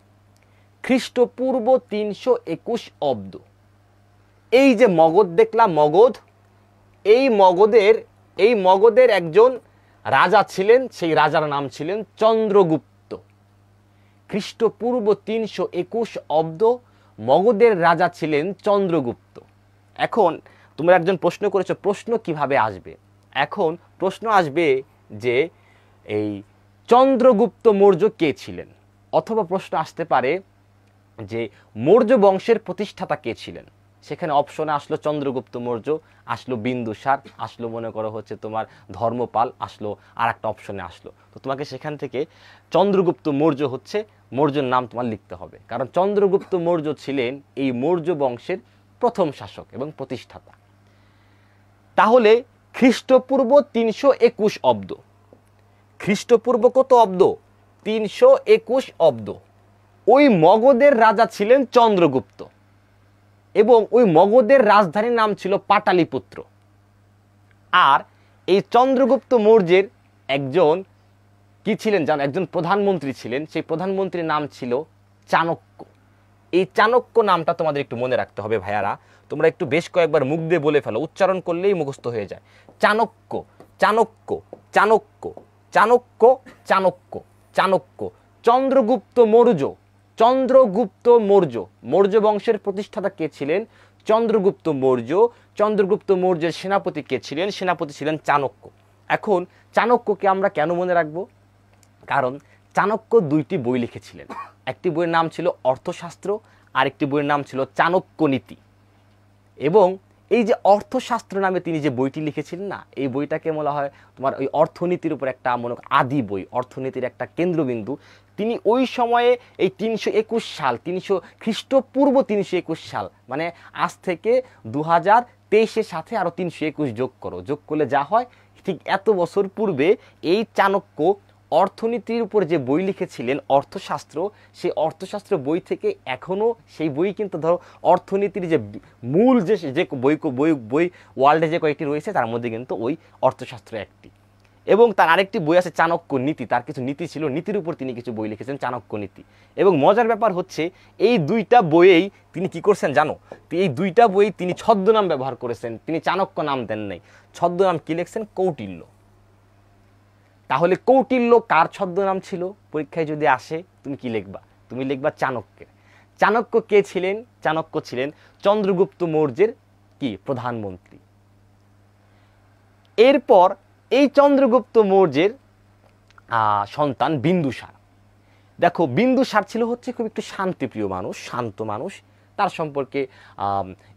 খ্রিস্টপূর্ব 321 অব্দ। এই যে মগধ দেখলাম, মগধ, এই মগধের একজন রাজা ছিলেন, সেই রাজার নাম ছিলেন চন্দ্রগুপ্ত। খ্রিস্টপূর্ব 321 অব্দ মগধের রাজা ছিলেন চন্দ্রগুপ্ত। এখন তোমরা একজন প্রশ্ন করেছো, প্রশ্ন কিভাবে আসবে? এখন প্রশ্ন আসবে যে এই চন্দ্রগুপ্ত মৌর্য কে ছিলেন, অথবা প্রশ্ন আসতে পারে যে মৌর্য বংশের প্রতিষ্ঠাতা কে ছিলেন। সেখানে অপশনে আসলো চন্দ্রগুপ্ত মৌর্য, আসলো বিন্দুসার, আসলো মনে করো হচ্ছে তোমার ধর্মপাল, আসলো আর একটা অপশনে আসলো। তো তোমাকে সেখান থেকে চন্দ্রগুপ্ত মৌর্য হচ্ছে মৌর্যের নাম তোমার লিখতে হবে, কারণ চন্দ্রগুপ্ত মৌর্য ছিলেন এই মৌর্য বংশের প্রথম শাসক এবং প্রতিষ্ঠাতা। তাহলে খ্রিস্টপূর্ব 321 অব্দ, খ্রিস্টপূর্ব কত অব্দ? 321 অব্দ। ওই মগধের রাজা ছিলেন চন্দ্রগুপ্ত এবং ওই মগধের রাজধানীর নাম ছিল পাটালিপুত্র। আর এই চন্দ্রগুপ্ত মৌর্যের একজন কি ছিলেন জানো, একজন প্রধানমন্ত্রী ছিলেন, সেই প্রধানমন্ত্রীর নাম ছিল চাণক্য। এই চাণক্য নামটা তোমাদের একটু মনে রাখতে হবে ভাইয়ারা, তোমরা একটু বেশ কয়েকবার মুখ দিয়ে বলে ফেলো, উচ্চারণ করলেই মুখস্থ হয়ে যায়। চাণক্য, চাণক্য, চাণক্য, চাণক্য, চাণক্য, চাণক্য। চন্দ্রগুপ্ত মৌর্য, চন্দ্রগুপ্ত মৌর্য, মৌর্য বংশের প্রতিষ্ঠাতা কে ছিলেন? চন্দ্রগুপ্ত মৌর্য। চন্দ্রগুপ্ত মৌর্যের সেনাপতি কে ছিলেন? সেনাপতি ছিলেন চাণক্য। এখন চাণক্যকে আমরা কেন মনে রাখবো? কারণ চাণক্য 2টি বই লিখেছিলেন। একটি বইয়ের নাম ছিল অর্থশাস্ত্র, আরেকটি বইয়ের নাম ছিল চাণক্য নীতি। এবং এই যে অর্থশাস্ত্র নামে তিনি যে বইটি লিখেছিলেন না, এই বইটাকে বলা হয় তোমার ওই অর্থনীতির উপর একটা মনে আদি বই, অর্থনীতির একটা কেন্দ্রবিন্দু। তিনি ওই সময়ে এই 321 সাল, খ্রিস্টপূর্ব 321 সাল, মানে আজ থেকে 2023-এর সাথে আরো 321 যোগ করো, যোগ করলে যা হয় ঠিক এত বছর পূর্বে এই চাণক্য অর্থনীতির উপর যে বই লিখেছিলেন অর্থশাস্ত্র, সেই অর্থশাস্ত্র বই থেকে এখনও সেই বই কিন্তু ধরো অর্থনীতির যে মূল যে বই ওয়ার্ল্ডে যে কয়েকটি রয়েছে তার মধ্যে কিন্তু ওই অর্থশাস্ত্র একটি। এবং তার আরেকটি বই আছে চাণক্য নীতি, তার কিছু নীতি ছিল, নীতির উপর তিনি কিছু বই লিখেছেন, চাণক্য নীতি। এবং মজার ব্যাপার হচ্ছে এই 2টা বইয়েই তিনি কি করছেন জানো, এই 2টা বই তিনি ছদ্মনাম ব্যবহার করেছেন, তিনি চাণক্য নাম দেন নাই। ছদ্মনাম কি লিখছেন? কৌটিল্য। তাহলে কৌটিল্য কার ছদ্মনাম ছিল? পরীক্ষায় যদি আসে তুমি কি লিখবা? তুমি লিখবা চাণক্যের। চাণক্য কে ছিলেন? চাণক্য ছিলেন চন্দ্রগুপ্ত মৌর্যের কি প্রধানমন্ত্রী। এরপর এই চন্দ্রগুপ্ত মৌর্যের সন্তান বিন্দুসার। দেখো বিন্দুসার ছিল হচ্ছে খুব একটু শান্তিপ্রিয় মানুষ, শান্ত মানুষ। তার সম্পর্কে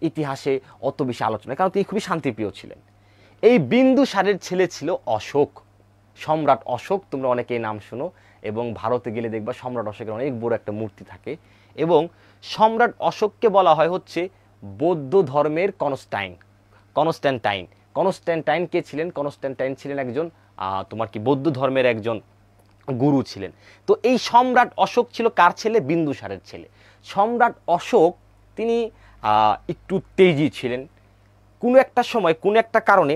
ইতিহাসে অত বেশি আলোচনা, কারণ তিনি খুবই শান্তিপ্রিয় ছিলেন। এই বিন্দুসারের ছেলে ছিল অশোক, সম্রাট অশোক। তোমরা অনেকেই নাম শোনো, এবং ভারতে গেলে দেখবা সম্রাট অশোকের অনেক বড় একটা মূর্তি থাকে। এবং সম্রাট অশোককে বলা হয় হচ্ছে বৌদ্ধ ধর্মের কনস্ট্যান্টাইন। কনস্ট্যান্টাইন কে ছিলেন? কনস্ট্যান্টাইন ছিলেন একজন তোমার কি বৌদ্ধ ধর্মের একজন গুরু ছিলেন। তো এই সম্রাট অশোক ছিল কার ছেলে? বিন্দুসারের ছেলে। সম্রাট অশোক তিনি একটু তেজি ছিলেন, কোনো একটা সময় কোনো একটা কারণে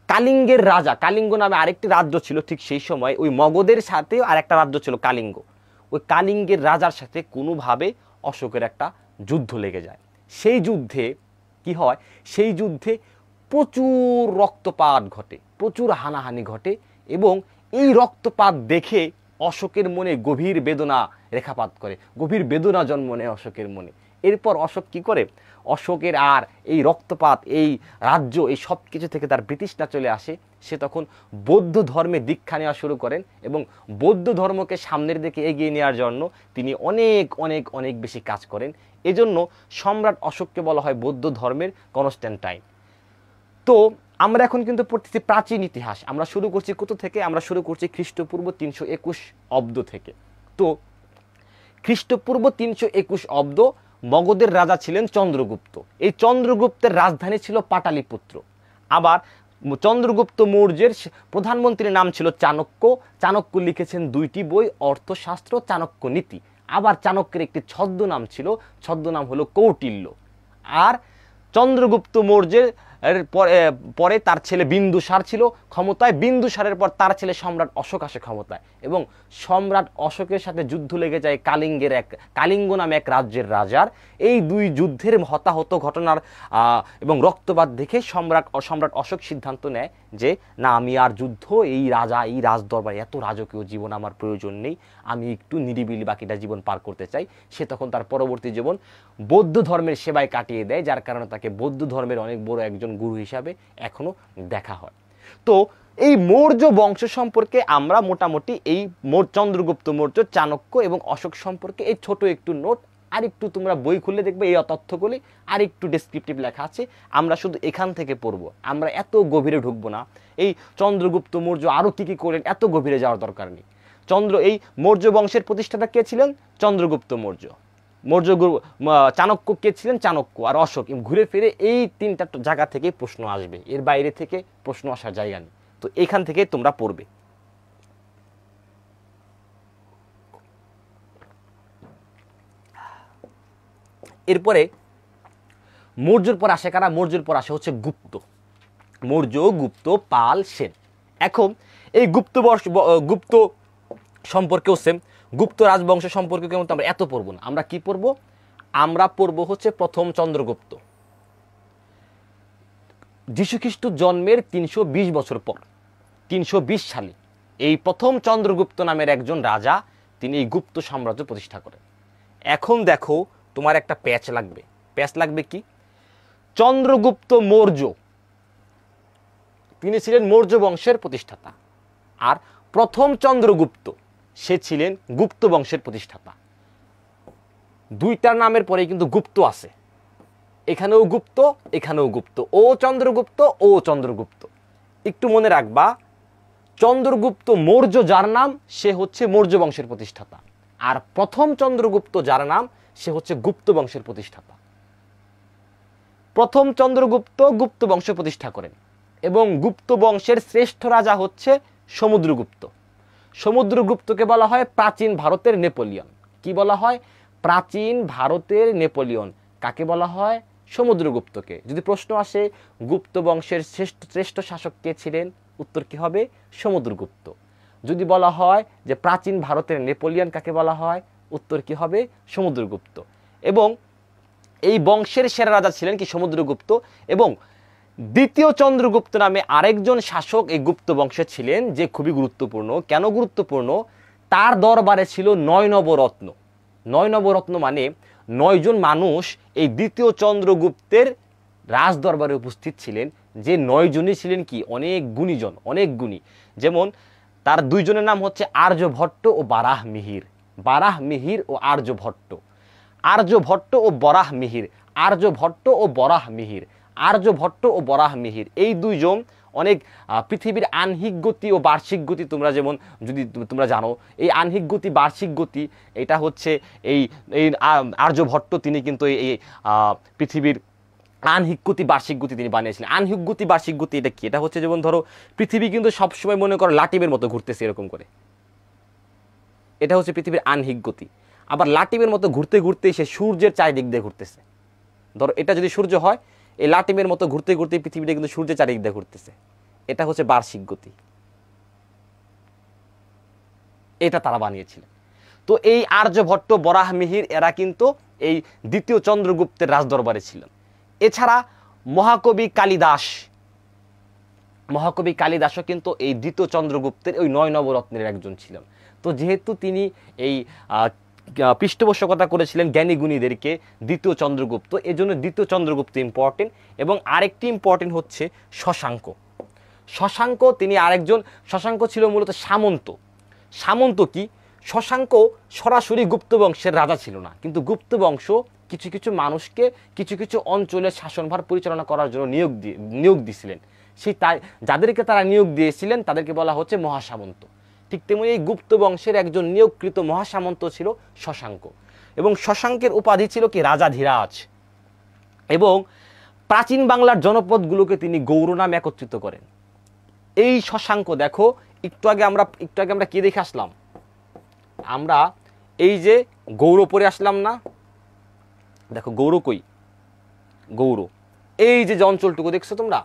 কালিঙ্গের রাজা, কালিঙ্গ নামে আরেকটি রাজ্য ছিল ঠিক সেই সময়, ওই মগধের সাথে আরেকটা রাজ্য ছিল কালিঙ্গ, ওই কালিঙ্গের রাজার সাথে কোনোভাবে অশোকের একটা যুদ্ধ লেগে যায়। সেই যুদ্ধে কি হয়, সেই যুদ্ধে প্রচুর রক্তপাত ঘটে, প্রচুর হানাহানি ঘটে, এবং এই রক্তপাত দেখে অশোকের মনে গভীর বেদনা রেখাপাত করে, গভীর বেদনা জন্ম নেয় অশোকের মনে। এরপর অশোক কি করে, অশোকের আর এই রক্তপাত, এই রাজ্য, এই সব কিছু থেকে তার বিতৃষ্ণা চলে আসে। সে তখন বৌদ্ধ ধর্মে দীক্ষা নেওয়া শুরু করেন, এবং বৌদ্ধ ধর্মকে সামনের দিকে এগিয়ে নেওয়ার জন্য তিনি অনেক অনেক অনেক বেশি কাজ করেন। এজন্য সম্রাট অশোককে বলা হয় বৌদ্ধ ধর্মের কনস্ট্যান্টাইন। তো আমরা এখন কিন্তু পড়তেছি প্রাচীন ইতিহাস। আমরা শুরু করছি কত থেকে, আমরা শুরু করছি খ্রিস্টপূর্ব 321 অব্দ থেকে। তো খ্রিস্টপূর্ব 321 অব্দ মগধের রাজা ছিলেন চন্দ্রগুপ্ত। এই চন্দ্রগুপ্তের রাজধানী ছিল পাটালিপুত্র। আবার চন্দ্রগুপ্ত মৌর্যের প্রধানমন্ত্রীর নাম ছিল চাণক্য। চাণক্য লিখেছেন 2টি বই, অর্থশাস্ত্র, চাণক্য নীতি। আবার চাণক্যের একটি ছদ্মনাম ছিল, ছদ্মনাম হলো কৌটিল্য। আর চন্দ্রগুপ্ত মৌর্যের পরে তার ছেলে বিন্দুসার ছিল ক্ষমতায়, বিন্দুসারের পর তার ছেলে সম্রাট অশোক আসে ক্ষমতায়, এবং সম্রাট অশোকের সাথে যুদ্ধ লেগে যায় কালিঙ্গ নামে এক রাজ্যের রাজার। এই দুই যুদ্ধের হতাহত ঘটনার এবং রক্তপাত দেখে সম্রাট অশোক সিদ্ধান্ত নেয় যে না, আমি আর যুদ্ধ, এই রাজা, এই রাজদরবার, এত রাজকীয় জীবন আমার প্রয়োজন নেই, আমি একটু নিরিবিলি বাকিটা জীবন পার করতে চাই। সে তখন তার পরবর্তী জীবন বৌদ্ধ ধর্মের সেবায় কাটিয়ে দেয়, যার কারণে তাকে বৌদ্ধ ধর্মের অনেক বড় একজন গুরু হিসাবে এখনো দেখা হয়। তো এই মৌর্য বংশ সম্পর্কে আমরা মোটামুটি এই চন্দ্রগুপ্ত মৌর্য, চাণক্য এবং অশোক সম্পর্কে এই ছোট একটু নোট, আর একটু তোমরা বই খুলে দেখবে এই তথ্যগুলি আর একটু ডেসক্রিপটিভ লেখা আছে, আমরা শুধু এখান থেকে পড়বো, আমরা এত গভীরে ঢুকবো না। এই চন্দ্রগুপ্ত মৌর্য আরও কী কী করেন এত গভীরে যাওয়ার দরকার নেই। এই মৌর্য বংশের প্রতিষ্ঠাতা কে ছিলেন? চন্দ্রগুপ্ত মৌর্য। চাণক্য কে ছিলেন? চাণক্য। আর অশোক। ঘুরে ফিরে এই 3টা জায়গা থেকে প্রশ্ন আসবে, এর বাইরে থেকে প্রশ্ন আসার জায়গা নেই। তো এখান থেকে তোমরা পড়বে। এরপরে মৌর্যর পর আসে কারা? মৌর্যর পর আসে হচ্ছে গুপ্ত। মৌর্য, গুপ্ত, পাল, সেন। এখন এই গুপ্ত সম্পর্কেও সেম, গুপ্ত রাজবংশ সম্পর্কে কিন্তু আমরা এত পড়বো না। আমরা কি পড়বো? আমরা পড়বো হচ্ছে প্রথম চন্দ্রগুপ্ত, যীশুখ্রিস্ট জন্মের 320 বছর পর, 320 সালে এই প্রথম চন্দ্রগুপ্ত নামের একজন রাজা, তিনি এই গুপ্ত সাম্রাজ্য প্রতিষ্ঠা করেন। এখন দেখো, তোমার একটা প্যাচ লাগবে। প্যাচ লাগবে কি? চন্দ্রগুপ্ত মৌর্য, তিনি ছিলেন মৌর্য বংশের প্রতিষ্ঠাতা। আর প্রথম চন্দ্রগুপ্ত, সে ছিলেন গুপ্ত বংশের প্রতিষ্ঠাতা। দুইটার নামের পরে কিন্তু গুপ্ত আছে, এখানেও গুপ্ত, এখানেও গুপ্ত। ও চন্দ্রগুপ্ত, ও চন্দ্রগুপ্ত। একটু মনে রাখবা, চন্দ্রগুপ্ত মৌর্য যার নাম, সে হচ্ছে মৌর্য বংশের প্রতিষ্ঠাতা। আর প্রথম চন্দ্রগুপ্ত যার নাম, সে হচ্ছে গুপ্ত বংশের প্রতিষ্ঠাতা। প্রথম চন্দ্রগুপ্ত গুপ্ত বংশ প্রতিষ্ঠা করেন, এবং গুপ্ত বংশের শ্রেষ্ঠ রাজা হচ্ছে সমুদ্রগুপ্ত। সমুদ্রগুপ্তকে বলা হয় প্রাচীন ভারতের নেপোলিয়ন। কি বলা হয়? প্রাচীন ভারতের নেপোলিয়ন। কাকে বলা হয়? সমুদ্রগুপ্তকে। যদি প্রশ্ন আসে গুপ্ত বংশের শ্রেষ্ঠ শাসক কে ছিলেন, উত্তর কি হবে? সমুদ্রগুপ্ত। যদি বলা হয় যে প্রাচীন ভারতের নেপোলিয়ন কাকে বলা হয়, উত্তর কি হবে? সমুদ্রগুপ্ত। এবং এই বংশের সেরা রাজা ছিলেন কি? সমুদ্রগুপ্ত। এবং দ্বিতীয় চন্দ্রগুপ্ত নামে আরেকজন শাসক এই গুপ্ত বংশে ছিলেন, যে খুবই গুরুত্বপূর্ণ। কেন গুরুত্বপূর্ণ? তার দরবারে ছিল 9 নবরত্ন। 9 নবরত্ন মানে 9 জন মানুষ এই দ্বিতীয় চন্দ্রগুপ্তের রাজ দরবারে উপস্থিত ছিলেন, যে 9 জনই ছিলেন কি? অনেক গুণীজন, অনেক গুণী। যেমন তার 2 জনের নাম হচ্ছে আর্যভট্ট ও বারাহমিহির। বারাহমিহির ও আর্যভট্ট। আর্যভট্ট ও বরাহমিহির। আর্যভট্ট ও বরাহমিহির। আর্যভট্ট ও বরাহমিহির এই 2 জন অনেক পৃথিবীর আহ্নিক গতি ও বার্ষিক গতি, তোমরা যেমন যদি তোমরা জানো, এই আহ্নিক গতি বার্ষিক গতি, এটা হচ্ছে এই আর্যভট্ট, তিনি কিন্তু এই পৃথিবীর আহ্নিক গতি বার্ষিক গতি তিনি বানিয়েছিলেন। আহ্নিক গতি বার্ষিক গতি এটা কি? এটা হচ্ছে যেমন ধরো পৃথিবী কিন্তু সবসময় মনে করো লাটিমের মতো ঘুরতেছে এরকম করে, এটা হচ্ছে পৃথিবীর আহ্নিক গতি। আবার লাটিমের মতো ঘুরতে ঘুরতে সে সূর্যের চারিদিক দিয়ে ঘুরতেছে। ধরো এটা যদি সূর্য হয়, এই লাটিমের মতো ঘুরতে ঘুরতে পৃথিবীটা কিন্তু সূর্যের চারিদিক দিয়ে ঘুরতেছে। এটা হচ্ছে বার্ষিক গতি, এটা তারা বানিয়েছিলেন। তো এই আর্যভট্ট, বরাহমিহির এরা কিন্তু এই দ্বিতীয় চন্দ্রগুপ্তের রাজদরবারে ছিলেন। এছাড়া মহাকবি কালিদাসও কিন্তু এই দ্বিতীয় চন্দ্রগুপ্তের ওই 9 নবরত্নের একজন ছিলেন। তো যেহেতু তিনি এই পৃষ্ঠপোষকতা করেছিলেন জ্ঞানীগুণীদেরকে, দ্বিতীয় চন্দ্রগুপ্ত, এজন্য দ্বিতীয় চন্দ্রগুপ্ত ইম্পর্টেন্ট। এবং আরেকটি ইম্পর্টেন্ট হচ্ছে শশাঙ্ক। তিনি আরেকজন, শশাঙ্ক ছিল মূলত সামন্ত কি, শশাঙ্ক সরাসরি গুপ্ত বংশের রাজা ছিল না, কিন্তু গুপ্ত বংশ কিছু কিছু মানুষকে কিছু কিছু অঞ্চলের শাসনভার পরিচালনা করার জন্য নিয়োগ দিয়েছিলেন। যাদেরকে তারা নিয়োগ দিয়েছিলেন তাদেরকে বলা হচ্ছে মহাসামন্ত। ঠিক তেমনি এই গুপ্ত বংশের একজন নিয়োগকৃত মহাসামন্ত ছিল শশাঙ্ক। এবং শশাঙ্কের উপাধি ছিল কি রাজাধিরাজ। এবং প্রাচীন বাংলার জনপদগুলোকে তিনি গৌর নামে একত্রিত করেন। এই শশাঙ্ক, দেখো একটু আগে আমরা কি দেখে আসলাম, আমরা এই যে গৌর পরে আসলাম না, দেখো গৌর কই, গৌর এই যে অঞ্চলটুকু দেখছো তোমরা,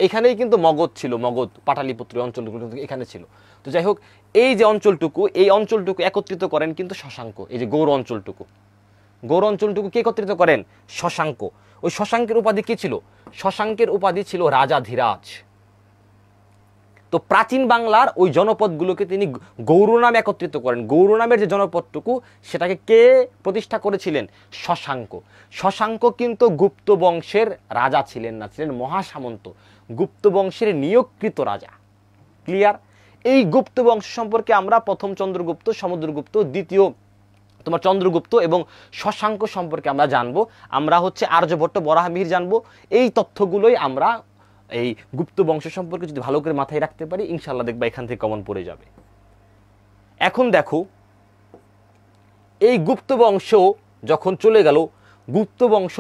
এখানেই কিন্তু মগধ ছিল, মগধ পাটালিপুত্র অঞ্চলটুকু এখানে ছিল। তো যাই হোক, এই যে অঞ্চলটুকু, এই অঞ্চলটুকু একত্রিত করেন কিন্তু শশাঙ্ক। এই যে গৌর অঞ্চলটুকু কে একত্রিত করেন? শশাঙ্ক। ওই শশাঙ্কের উপাধি কি ছিল? শশাঙ্কের উপাধি ছিল রাজাধিরাজ। তো প্রাচীন বাংলার ওই জনপদগুলোকে তিনি গৌর নামে একত্রিত করেন। গৌর নামের যে জনপদটুকু, সেটাকে কে প্রতিষ্ঠা করেছিলেন? শশাঙ্ক কিন্তু গুপ্ত বংশের রাজা ছিলেন না, ছিলেন মহাসামন্ত, গুপ্ত বংশের নিয়োগকৃত রাজা। ক্লিয়ার? এই গুপ্ত বংশ সম্পর্কে আমরা প্রথম চন্দ্রগুপ্ত, সমুদ্রগুপ্ত, দ্বিতীয় তোমার চন্দ্রগুপ্ত এবং শশাঙ্ক সম্পর্কে আমরা জানবো। আমরা হচ্ছে আর্যভট্ট, বরাহমিহির জানবো। এই তথ্যগুলোই আমরা এই গুপ্ত বংশ সম্পর্কে যদি ভালো করে মাথায় রাখতে পারি, ইনশাল্লাহ দেখবা এখান থেকে কমন পড়ে যাবে। এখন দেখো, এই গুপ্ত বংশ যখন চলে গেল, গুপ্ত বংশ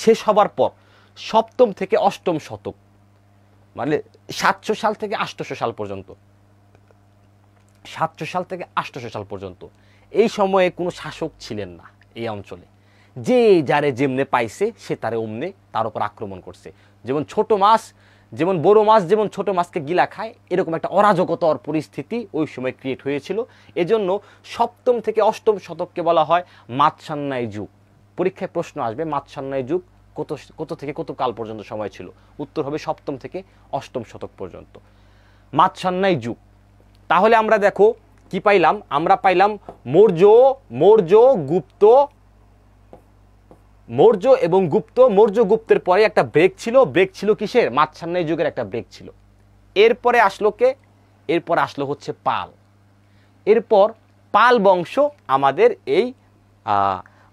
শেষ হবার পর 7ম থেকে 8ম শতক, মানে 700 সাল থেকে 800 সাল পর্যন্ত, 700 সাল থেকে 800 সাল পর্যন্ত এই সময়ে কোনো শাসক ছিলেন না এই অঞ্চলে। যে যারে যেমনে পাইছে সে তারে অমনে তার উপর আক্রমণ করছে। যেমন বড় মাছ যেমন ছোট মাছকে গিলা খায়, এরকম একটা অরাজকতার পরিস্থিতি ওই সময় ক্রিয়েট হয়েছিল। এজন্য 7ম থেকে 8ম শতককে বলা হয় মাৎসান্যায় যুগ। পরীক্ষায় প্রশ্ন আসবে, মাৎসান্যায় যুগ কত থেকে কত কাল পর্যন্ত সময় ছিল? উত্তর হবে 7ম থেকে 8ম শতক পর্যন্ত মাৎসান্যায় যুগ। তাহলে আমরা দেখো কি পাইলাম, আমরা পাইলাম মৌর্য এবং গুপ্ত। মৌর্য গুপ্তের পরে একটা ব্রেক ছিল কিসের? মাৎসান্যায় যুগের একটা ব্রেক ছিল। এরপরে আসলো কে? এরপর আসলো হচ্ছে পাল। এরপর পাল বংশ আমাদের এই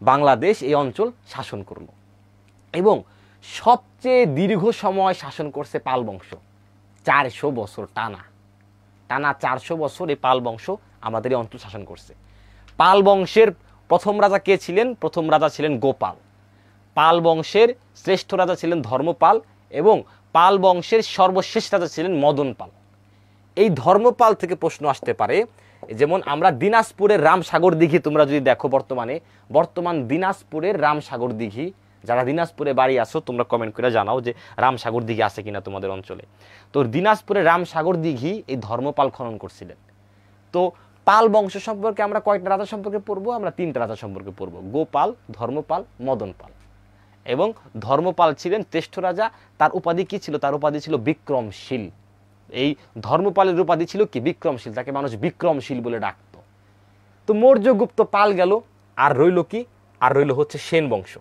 বাংলাদেশ, এই অঞ্চল শাসন করলো এবং সবচেয়ে দীর্ঘ সময় শাসন করছে পাল বংশ। 400 বছর টানা 400 বছর এই পাল বংশ আমাদের এই অঞ্চল শাসন করছে। পাল বংশের প্রথম রাজা কে ছিলেন? প্রথম রাজা ছিলেন গোপাল। পাল বংশের শ্রেষ্ঠ রাজা ছিলেন ধর্মপাল এবং পাল বংশের সর্বশেষ রাজা ছিলেন মদন পাল। এই ধর্মপাল থেকে প্রশ্ন আসতে পারে, যেমন আমরা দিনাজপুরের রামসাগর দিঘি, তোমরা যদি দেখো বর্তমান দিনাজপুরের রামসাগর দিঘি, যারা দিনাজপুরে বাড়ি আসো তোমরা কমেন্ট করে জানাও যে রামসাগর দিঘি আছে কিনা তোমাদের অঞ্চলে। তো দিনাজপুরের রামসাগর দিঘি এই ধর্মপাল খনন করছিলেন। তো পাল বংশ সম্পর্কে আমরা কয়টা রাজা সম্পর্কে পড়বো? আমরা 3টা রাজা সম্পর্কে পড়বো, গোপাল, ধর্মপাল, মদন পাল। এবং ধর্মপাল ছিলেন শ্রেষ্ঠ রাজা। তার উপাধি কি ছিল? তার উপাধি ছিল বিক্রমশীল। এই ধর্মপালের উপাধি ছিল কি? বিক্রমশীল। তাকে মানুষ বিক্রমশীল বলে ডাকতো। তো মৌর্য, গুপ্ত, পাল গেল, আর রইল কি? আর রইল হচ্ছে সেন বংশ।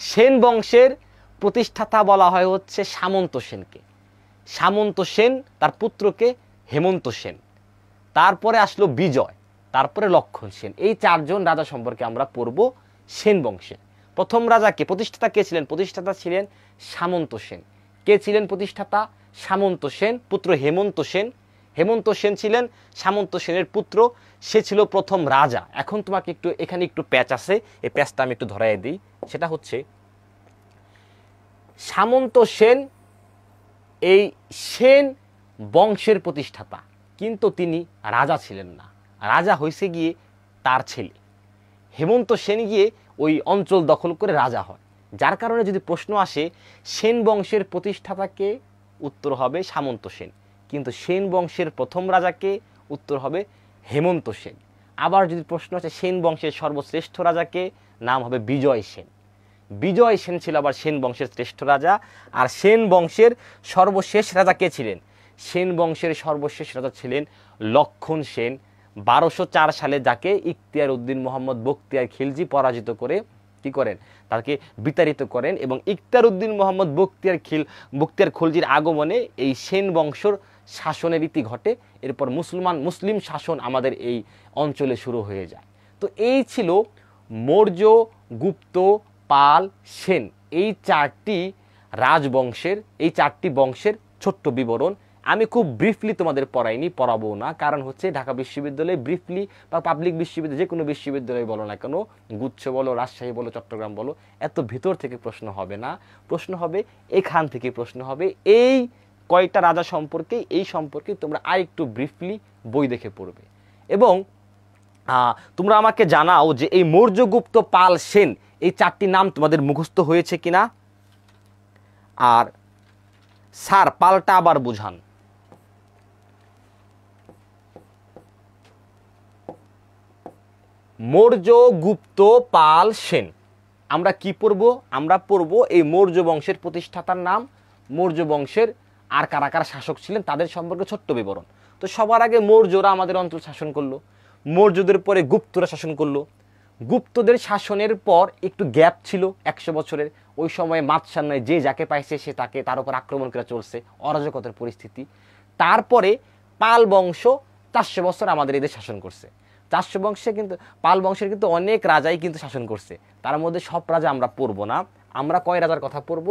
সেন বংশের প্রতিষ্ঠাতা বলা হয় হচ্ছে সামন্ত সেনকে। সামন্ত সেন, তার পুত্রকে হেমন্ত সেন, তারপরে আসলো বিজয়, তারপরে লক্ষণ সেন। এই 4 জন রাজা সম্পর্কে আমরা পড়ব সেন বংশের। প্রথম রাজাকে প্রতিষ্ঠাতা কে ছিলেন? প্রতিষ্ঠাতা ছিলেন সামন্ত সেন। কে ছিলেন প্রতিষ্ঠাতা? সামন্ত সেন, পুত্র হেমন্ত সেন। হেমন্ত সেন ছিলেন সামন্ত সেনের পুত্র, সে ছিল প্রথম রাজা। এখন তোমাকে এখানে একটু প্যাচ আছে, এই প্যাচটা আমি একটু ধরাই দিই। সেটা হচ্ছে সামন্ত সেন এই সেন বংশের প্রতিষ্ঠাতা, কিন্তু তিনি রাজা ছিলেন না। রাজা হয়েছে গিয়ে তার ছেলে হেমন্ত সেন গিয়ে ওই অঞ্চল দখল করে রাজা হয়। যার কারণে যদি প্রশ্ন আসে সেন বংশের প্রতিষ্ঠাতাকে, উত্তর হবে সামন্ত সেন। কিন্তু সেন বংশের প্রথম রাজাকে, উত্তর হবে হেমন্ত সেন। আবার যদি প্রশ্ন আসে সেন বংশের সর্বশ্রেষ্ঠ রাজাকে, নাম হবে বিজয় সেন। বিজয় সেন ছিল আবার সেন বংশের শ্রেষ্ঠ রাজা। আর সেন বংশের সর্বশেষ রাজা কে ছিলেন? সেন বংশের সর্বশেষ রাজা ছিলেন লক্ষণ সেন। 1204 সালে যাকে ইখতিয়ার উদ্দিন মোহাম্মদ বখতিয়ার খিলজি পরাজিত করে কি করেন, তাকে বিতাড়িত করেন। এবং ইখতিয়ার উদ্দিন মোহাম্মদ বখতিয়ার খিলজির আগমনে এই সেন বংশর শাসনের রীতি ঘটে। এরপর মুসলিম শাসন আমাদের এই অঞ্চলে শুরু হয়ে যায়। তো এই ছিল মৌর্য, গুপ্ত, পাল, সেন এই চারটি রাজবংশের, এই চারটি বংশের ছোট্ট বিবরণ। আমি খুব ব্রিফলি তোমাদের পড়াবো না, কারণ হচ্ছে ঢাকা বিশ্ববিদ্যালয়ে ব্রিফলি বা পাবলিক বিশ্ববিদ্যালয়, যে কোনো বিশ্ববিদ্যালয় বলো না কেন, গুচ্ছ বলো, রাজশাহী বলো, চট্টগ্রাম বলো, এত ভিতর থেকে প্রশ্ন হবে না। প্রশ্ন হবে এখান থেকে, প্রশ্ন হবে এই কয়টা রাজা সম্পর্কে, এই সম্পর্কে তোমরা আরেকটু ব্রিফলি বই দেখে পড়বে। এবং তোমরা আমাকে জানাও যে এই মৌর্য, গুপ্ত, পাল, সেন এই চারটি নাম তোমাদের মুখস্থ হয়েছে কিনা। আর স্যার পালটা আবার বুঝান। মৌর্য, গুপ্ত, পাল, সেন আমরা কি পড়ব? আমরা পড়ব এই মৌর্য বংশের প্রতিষ্ঠাতার নাম, মৌর্য বংশের আর কারা কারা শাসক ছিলেন তাদের সম্পর্কে ছোট্ট বিবরণ। তো সবার আগে মৌর্যরা আমাদের অঞ্চল শাসন করলো, মৌর্যদের পরে গুপ্তরা শাসন করলো। গুপ্তদের শাসনের পর একটু গ্যাপ ছিল 100 বছরের। ওই সময়ে মাতসান্নায় যে যাকে পাইছে সে তার উপর আক্রমণ করে চলছে, অরাজকতার পরিস্থিতি। তারপরে পাল বংশ 400 বছর আমাদের এদের শাসন করছে। 400 বংশে কিন্তু পাল বংশের কিন্তু অনেক রাজাই কিন্তু শাসন করছে। তার মধ্যে সব রাজা আমরা পড়ব না। আমরা কয় রাজার কথা পড়ব?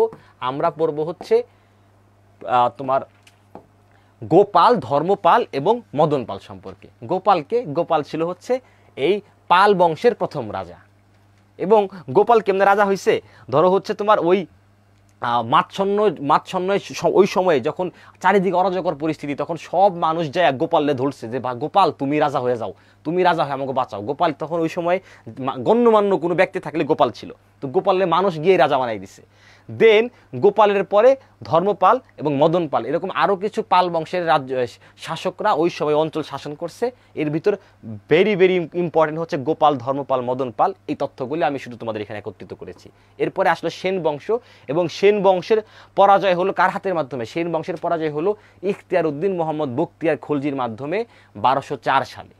আমরা পড়ব হচ্ছে তোমার গোপাল, ধর্মপাল এবং মদন পাল সম্পর্কে। গোপাল ছিল হচ্ছে এই পাল বংশের প্রথম রাজা। এবং গোপাল কেমনে রাজা হয়েছে? ধরো হচ্ছে তোমার ওই মাৎসন্ন ওই সময়ে যখন চারিদিকে অরাজকর পরিস্থিতি, তখন সব মানুষ যায় গোপালে ধরছে যে গোপাল তুমি রাজা হয়ে যাও, তুমি রাজা হয়ে আমাকে বাঁচাও। গোপাল তখন ওই সময় গণ্যমান্য কোনো ব্যক্তি থাকলে গোপাল ছিল, তো গোপালের মানুষ গিয়ে রাজা বানাই দিছে। দেন গোপালের পরে ধর্মপাল এবং মদন পাল, এরকম আরও কিছু পাল বংশের শাসকরা ওই সময় অঞ্চল শাসন করছে। এর ভিতর ভেরি ভেরি ইম্পর্টেন্ট হচ্ছে গোপাল, ধর্মপাল, মদন পাল। এই তথ্যগুলি আমি শুধু তোমাদের এখানে একত্রিত করেছি। এরপরে আসলো সেন বংশ, এবং সেন বংশের পরাজয় হলো কার হাতের মাধ্যমে? সেন বংশের পরাজয় হলো ইখতিয়ার উদ্দিন মোহাম্মদ বখতিয়ার খিলজির মাধ্যমে 1204 সালে।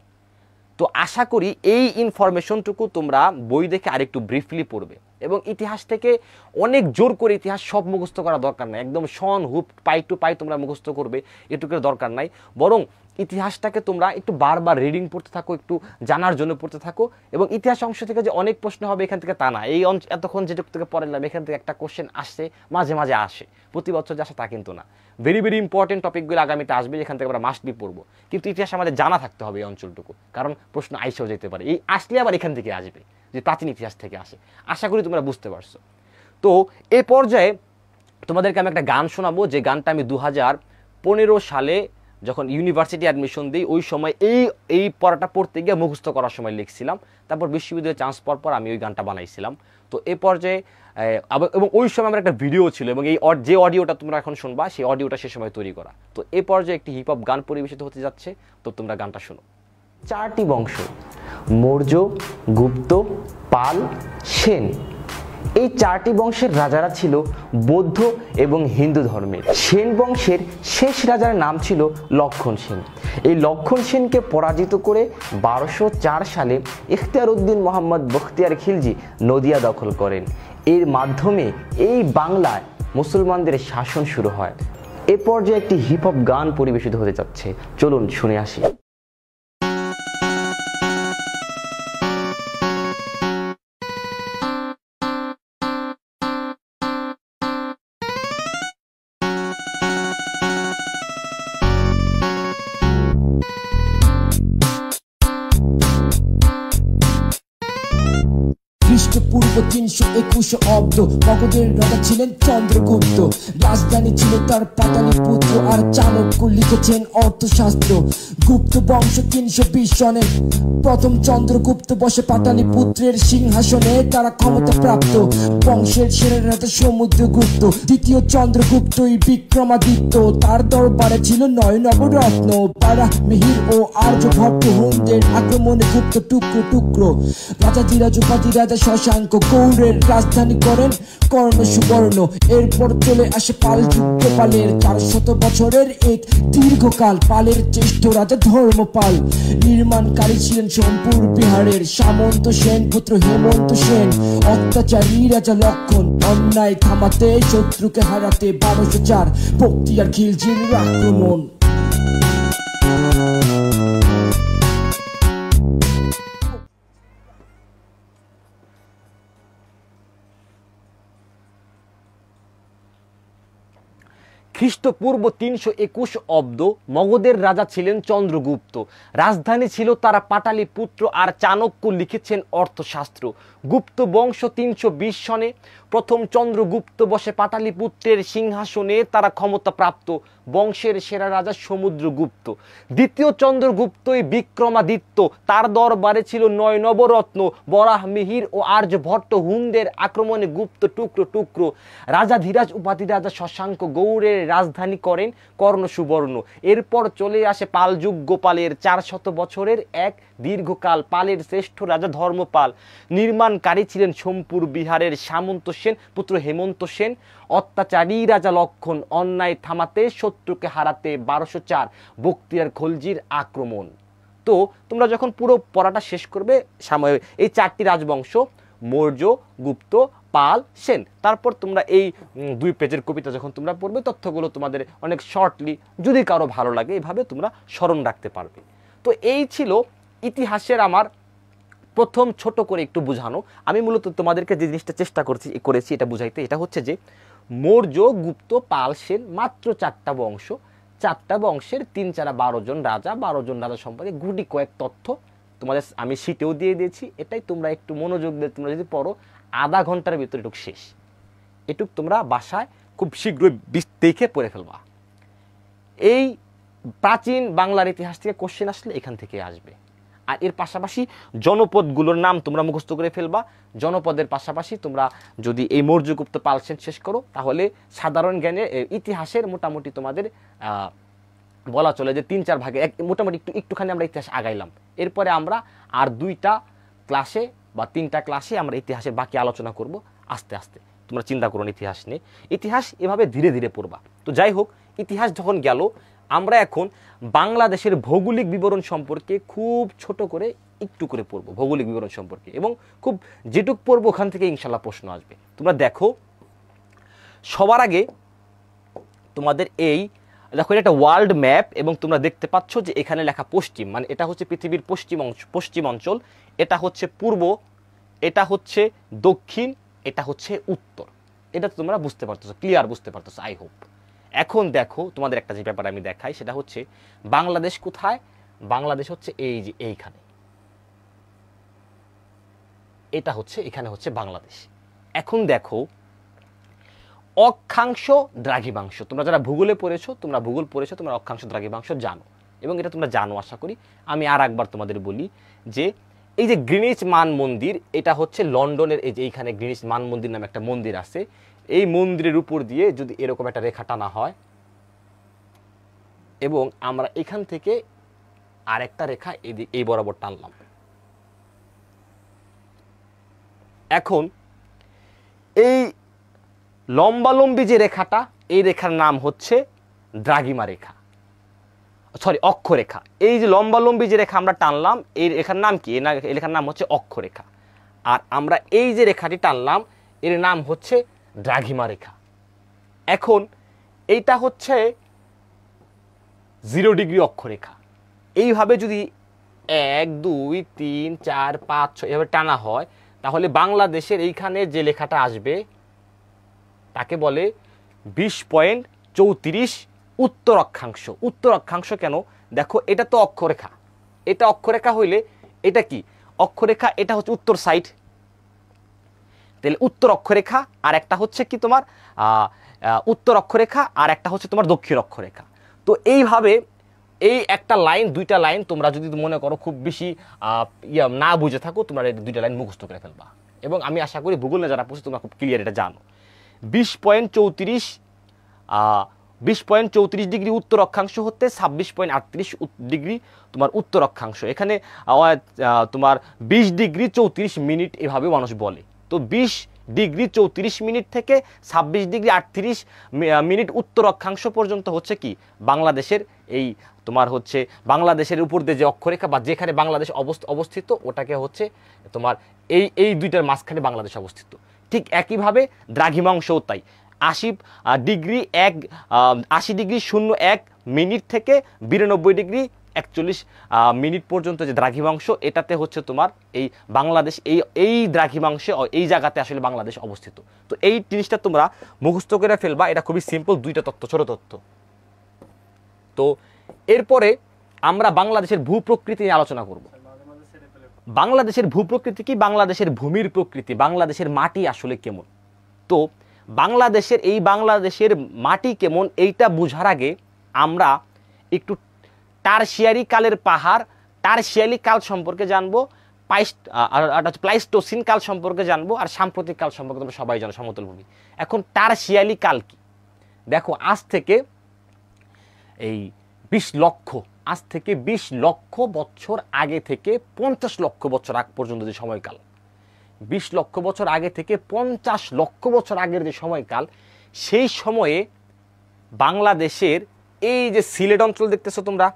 তো আশা করি এই ইনফরমেশনটুকু তোমরা বই দেখে আরেকটু ব্রিফলি পড়বে। এবং ইতিহাস থেকে অনেক জোর করে ইতিহাস সব মুখস্থ করা দরকার নাই, একদম শন হুপ পাই টু পাই তোমরা মুখস্থ করবে এটুকুর দরকার নাই। বরং ইতিহাসটাকে তোমরা একটু বারবার রিডিং পড়তে থাকো, একটু জানার জন্য পড়তে থাকো। এবং ইতিহাস অংশ থেকে যে অনেক প্রশ্ন হবে এখান থেকে তা না। এই এতক্ষণ যেটুকু থেকে পড়ালাম এখান থেকে একটা কোশ্চেন আসছে, মাঝে মাঝে আসে, প্রতি বছর যে আসে তা কিন্তু না। ভেরি ভেরি ইম্পর্টেন্ট টপিকগুলো আগামীতে আসবে, যেখান থেকে আমরা মাস্ট বি পড়বো। কিন্তু ইতিহাস আমাদের জানা থাকতে হবে এই অঞ্চলটুকু, কারণ প্রশ্ন আইসেও যেতে পারে। এই আসলে আবার এখান থেকে আসবে, যে প্রাচীন ইতিহাস থেকে আসে। আশা করি তোমরা বুঝতে পারছো। তো এ পর্যায়ে তোমাদেরকে আমি একটা গান শোনাবো, যে গানটা আমি 2015 সালে যখন ইউনিভার্সিটি অ্যাডমিশন দিই ওই সময় এই পড়াটা পড়তে গিয়ে মুখস্থ করার সময় লিখছিলাম। তারপর বিশ্ববিদ্যালয়ে চান্স পাওয়ার পর আমি ওই গানটা বানাইছিলাম। তো এ পর্যায়ে এবং ওই সময় আমার একটা ভিডিও ছিল, এবং এই যে অডিওটা তোমরা এখন শুনবা সেই অডিওটা সে সময় তৈরি করা। তো এ পর্যায়ে একটি হিপ হপ গান পরিবেশিত হতে যাচ্ছে, তো তোমরা গানটা শোনো। 4টি বংশ, মৌর্য, গুপ্ত, পাল, সেন, এই 4টি বংশের রাজারা ছিল বৌদ্ধ এবং হিন্দু ধর্মের। সেন বংশের শেষ রাজার নাম ছিল লক্ষণ সেন। এই লক্ষণ সেনকে পরাজিত করে 1204 সালে ইখতিয়ার উদ্দিন মোহাম্মদ বখতিয়ার খিলজি নদিয়া দখল করেন। এর মাধ্যমে এই বাংলায় মুসলমানদের শাসন শুরু হয়। এ পর্যায়ে একটি হিপ হপ গান পরিবেশিত হতে যাচ্ছে, চলুন শুনে আসি। খ্রিস্টপূর্ব 321 অব্দ মগধের রাজা ছিলেন চন্দ্রগুপ্ত। রাজধানী ছিল তার পাটালিপুত্র, আর চাণক্য লিখেছেন অর্থশাস্ত্র। গুপ্ত বংশ 320 সনে প্রথম চন্দ্রগুপ্ত বসে পাটালিপুত্রের সিংহাসনে, তারা ক্ষমতা প্রাপ্ত। বংশের সেরা রাজা সমুদ্রগুপ্ত, দ্বিতীয় চন্দ্রগুপ্তই বিক্রমাদিত্য। তার দরবারে ছিল 9 নবরত্ন, পারা মিহির ও আর্যভট্ট হুনদের আক্রমণে গুপ্ত টুকরো টুকরো। রাজাধিরাজ উপাধি রাজা শশাঙ্ক গৌড়ের রাজধানী করেন কর্ণ সুবর্ণ। এরপর চলে আসে পাল যুদ্ধ, পালের 400 বছরের এক দীর্ঘকাল। পালের জ্যেষ্ঠ রাজা ধর্মপাল, নির্মাণকারী ছিলেন সোমপুর বিহারের সামন্ত সেন পুত্র হেমন্ত সেন। অত্যাচারী রাজা লক্ষণ, অন্যায় থামাতে শত্রুকে হারাতে 1204 বখতিয়ার খিলজির আক্রমণ। খ্রিস্টপূর্ব 321 অব্দ মগধের রাজা ছিলেন চন্দ্রগুপ্ত। রাজধানী ছিল তারা পাটালিপুত্র, আর চাণক্য লিখেছেন অর্থশাস্ত্র। গুপ্ত বংশ 320 সনে প্রথম চন্দ্রগুপ্ত বসে পাটালিপুত্রের সিংহাসনে, তারা ক্ষমতা প্রাপ্ত। বংশের সেরা রাজা সমুদ্রগুপ্ত। দ্বিতীয় চন্দ্রগুপ্তই বিক্রমাদিত্য, তার দরবারে ছিল 9 নবরত্ন, বরাহ মিহির ও আর্যভট্ট হুনদের আক্রমণে গুপ্ত টুকরো টুকরো। রাজাধিরাজ উপাধি রাজা শশাঙ্ক গৌড়ের রাজধানী করেন কর্ণ সুবর্ণ। এরপর চলে আসে পাল যুগ, পালের 400 বছরের এক দীর্ঘকাল। পালের শ্রেষ্ঠ রাজা ধর্মপাল, নির্মাণকারী ছিলেন সোমপুর বিহারের সামন্ত সেন পুত্র হেমন্ত সেন। অত্যাচারী রাজা লক্ষণ, অন্যায় থামাতে শত্রুকে হারাতে 1204 বখতিয়ার খলজির আক্রমণ। তো তোমরা যখন পুরো পড়াটা শেষ করবে, এই 4টি রাজবংশ মৌর্য, গুপ্ত, পাল, সেন, তারপর তোমরা এই 2 পেজের কবিতা যখন তোমরা পড়বে, তথ্যগুলো তোমাদের অনেক শর্টলি, যদি কারো ভালো লাগে এভাবে তোমরা স্মরণ রাখতে পারবে। তো এই ছিল ইতিহাসের আমার প্রথম ছোট করে একটু বোঝানো। আমি মূলত তোমাদেরকে যে জিনিসটা চেষ্টা করেছি এটা বুঝাইতে, এটা হচ্ছে যে মৌর্য, গুপ্ত, পাল, সেন মাত্র 4টা বংশ। 4টা বংশের 3-4 12 জন রাজা, 12 জন রাজা সম্পর্কে গুটি কয়েক তথ্য তোমাদের আমি শীটেও দিয়ে দিয়েছি। এটাই তোমরা একটু মনোযোগ দিয়ে তোমরা যদি পড়ো, আধা ঘন্টার ভিতরে এটুক শেষ। এটুক তোমরা বাসায় খুব শীঘ্রই দেখে পড়ে ফেলবা। এই প্রাচীন বাংলার ইতিহাস থেকে কোশ্চেন আসলে এখান থেকে আসবে। আর এর পাশাপাশি জনপদগুলোর নাম তোমরা মুখস্থ করে ফেলবা। জনপদের পাশাপাশি তোমরা যদি এই মৌর্যগুপ্ত পাল সেন শেষ করো, তাহলে সাধারণ জ্ঞানে ইতিহাসের মোটামুটি তোমাদের বলা চলে যে 3-4 ভাগে মোটামুটি একটুখানি আমরা ইতিহাস আগাইলাম। এরপরে আমরা আর 2টা ক্লাসে বা 3টা ক্লাসে আমরা ইতিহাসের বাকি আলোচনা করব আস্তে আস্তে। তোমরা চিন্তা করো ইতিহাস নিয়ে, ইতিহাস এভাবে ধীরে ধীরে পড়বা। তো যাই হোক, ইতিহাস যখন গেল, আমরা এখন বাংলাদেশের ভৌগোলিক বিবরণ সম্পর্কে খুব ছোট করে একটু করে পড়বো, ভৌগোলিক বিবরণ সম্পর্কে। এবং খুব যেটুক পড়বো ওখান থেকে ইনশাল্লাহ প্রশ্ন আসবে। তোমরা দেখো, সবার আগে তোমাদের দেখো এটা একটা ওয়ার্ল্ড ম্যাপ, এবং তোমরা দেখতে পাচ্ছ যে এখানে লেখা পশ্চিম, মানে এটা হচ্ছে পৃথিবীর পশ্চিম অঞ্চল, এটা হচ্ছে পূর্ব, এটা হচ্ছে দক্ষিণ, এটা হচ্ছে উত্তর। এটা তোমরা বুঝতে পারতেছো, ক্লিয়ার বুঝতে পারতেছো আই হোপ। এখন দেখো তোমাদের একটা যে ব্যাপার আমি দেখাই, সেটা হচ্ছে বাংলাদেশ কোথায়। বাংলাদেশ হচ্ছে এই যে এইখানে, এটা হচ্ছে এখানে হচ্ছে বাংলাদেশ। এখন দেখো অক্ষাংশ দ্রাঘিমাংশ, তোমরা যারা ভূগোলে পড়েছো, তোমরা অক্ষাংশ দ্রাঘিমাংশ জানো, এবং এটা তোমরা জানো আশা করি। আমি আর একবার তোমাদের বলি যে এই যে গ্রিনিচ মান মন্দির, এটা হচ্ছে লন্ডনের, এই যে এইখানে গ্রিনিচ মান মন্দির নামে একটা মন্দির আছে। এই মন্দিরের উপর দিয়ে যদি এরকম একটা রেখা টানা হয়, এবং আমরা এখান থেকে আরেকটা রেখা এই বরাবর টানলাম, এখন এই লম্বালম্বী যে রেখাটা, এই রেখার নাম হচ্ছে দ্রাঘিমা রেখা, অক্ষরেখা। এই যে লম্বালম্বী যে রেখা আমরা টানলাম, এই রেখার নাম কি? এই রেখার নাম হচ্ছে অক্ষরেখা। আর আমরা এই যে রেখাটি টানলাম, এর নাম হচ্ছে দ্রাঘিমা রেখা। এখন এইটা হচ্ছে 0 ডিগ্রি অক্ষরেখা। এইভাবে যদি 1 2 3 4 5 6 এভাবে টানা হয়, তাহলে বাংলাদেশের এইখানে যে লেখাটা আসবে তাকে বলে 20.34 উত্তর অক্ষাংশ। উত্তর অক্ষাংশ কেন? দেখো এটা তো অক্ষরেখা, এটা অক্ষরেখা হইলে এটা কি অক্ষরেখা? এটা হচ্ছে উত্তর সাইড, তাহলে উত্তর অক্ষরেখা আর একটা হচ্ছে কি তোমার উত্তর অক্ষরেখা আর একটা হচ্ছে তোমার দক্ষিণ অক্ষরেখা। তো এইভাবে এই একটা লাইন, দুইটা লাইন তোমরা যদি মনে করো খুব বেশি না বুঝে থাকো, তোমরা এই দুইটা লাইন মুখস্থ করে ফেলবা। এবং আমি আশা করি ভূগোলে যারা পড়ছে তোমরা খুব ক্লিয়ার এটা জানো। 20.34 ডিগ্রি উত্তর অক্ষাংশ হতে 26.38 ডিগ্রি তোমার উত্তর অক্ষাংশ। এখানে তোমার 20 ডিগ্রি 34 মিনিট এভাবে মানুষ বলে। তো 20 ডিগ্রি 34 মিনিট থেকে 26 ডিগ্রি 38 মিনিট উত্তর অক্ষাংশ পর্যন্ত হচ্ছে কি বাংলাদেশের এই তোমার হচ্ছে বাংলাদেশের উপর দিয়ে যে অক্ষরেখা বা যেখানে বাংলাদেশ অবস্থিত ওটাকে হচ্ছে তোমার এই দুইটার মাঝখানে বাংলাদেশ অবস্থিত। ঠিক একইভাবে দ্রাঘিমাংশও তাই। 80 ডিগ্রি 01 মিনিট থেকে 92 ডিগ্রি 41 মিনিট পর্যন্ত যে দ্রাঘিমাংশ, এটাতে হচ্ছে তোমার এই বাংলাদেশ এই দ্রাঘিমাংশে এই জায়গাতে আসলে বাংলাদেশ অবস্থিত। তো এই জিনিসটা তোমরা মুখস্থ করে ফেলবা, এটা খুবই সিম্পল, দুইটা তথ্য, ছোট তথ্য। তো এরপরে আমরা বাংলাদেশের ভূপ্রকৃতি নিয়ে আলোচনা করব। বাংলাদেশের ভূপ্রকৃতি কি, বাংলাদেশের ভূমির প্রকৃতি, বাংলাদেশের মাটি আসলে কেমন। তো বাংলাদেশের মাটি কেমন এইটা বোঝার আগে আমরা একটু টারশিয়ারি কালের পাহাড়, টারশিয়ারি কাল সম্পর্কে জানবো, প্লাইস্টোসিন কাল সম্পর্কে জানবো, আর সাম্প্রতিক কাল সম্পর্কে তোমরা সবাই জানো, সমতল ভূমি। এখন টারশিয়ারি কাল কি, দেখো আজ থেকে 20 লক্ষ বছর আগে থেকে 50 লক্ষ বছর আগ পর্যন্ত যে সময়কাল, 20 লক্ষ বছর আগে থেকে 50 লক্ষ বছর আগের যে সময়কাল, সেই সময়ে বাংলাদেশের এই যে সিলেট অঞ্চল দেখতেছো তোমরা,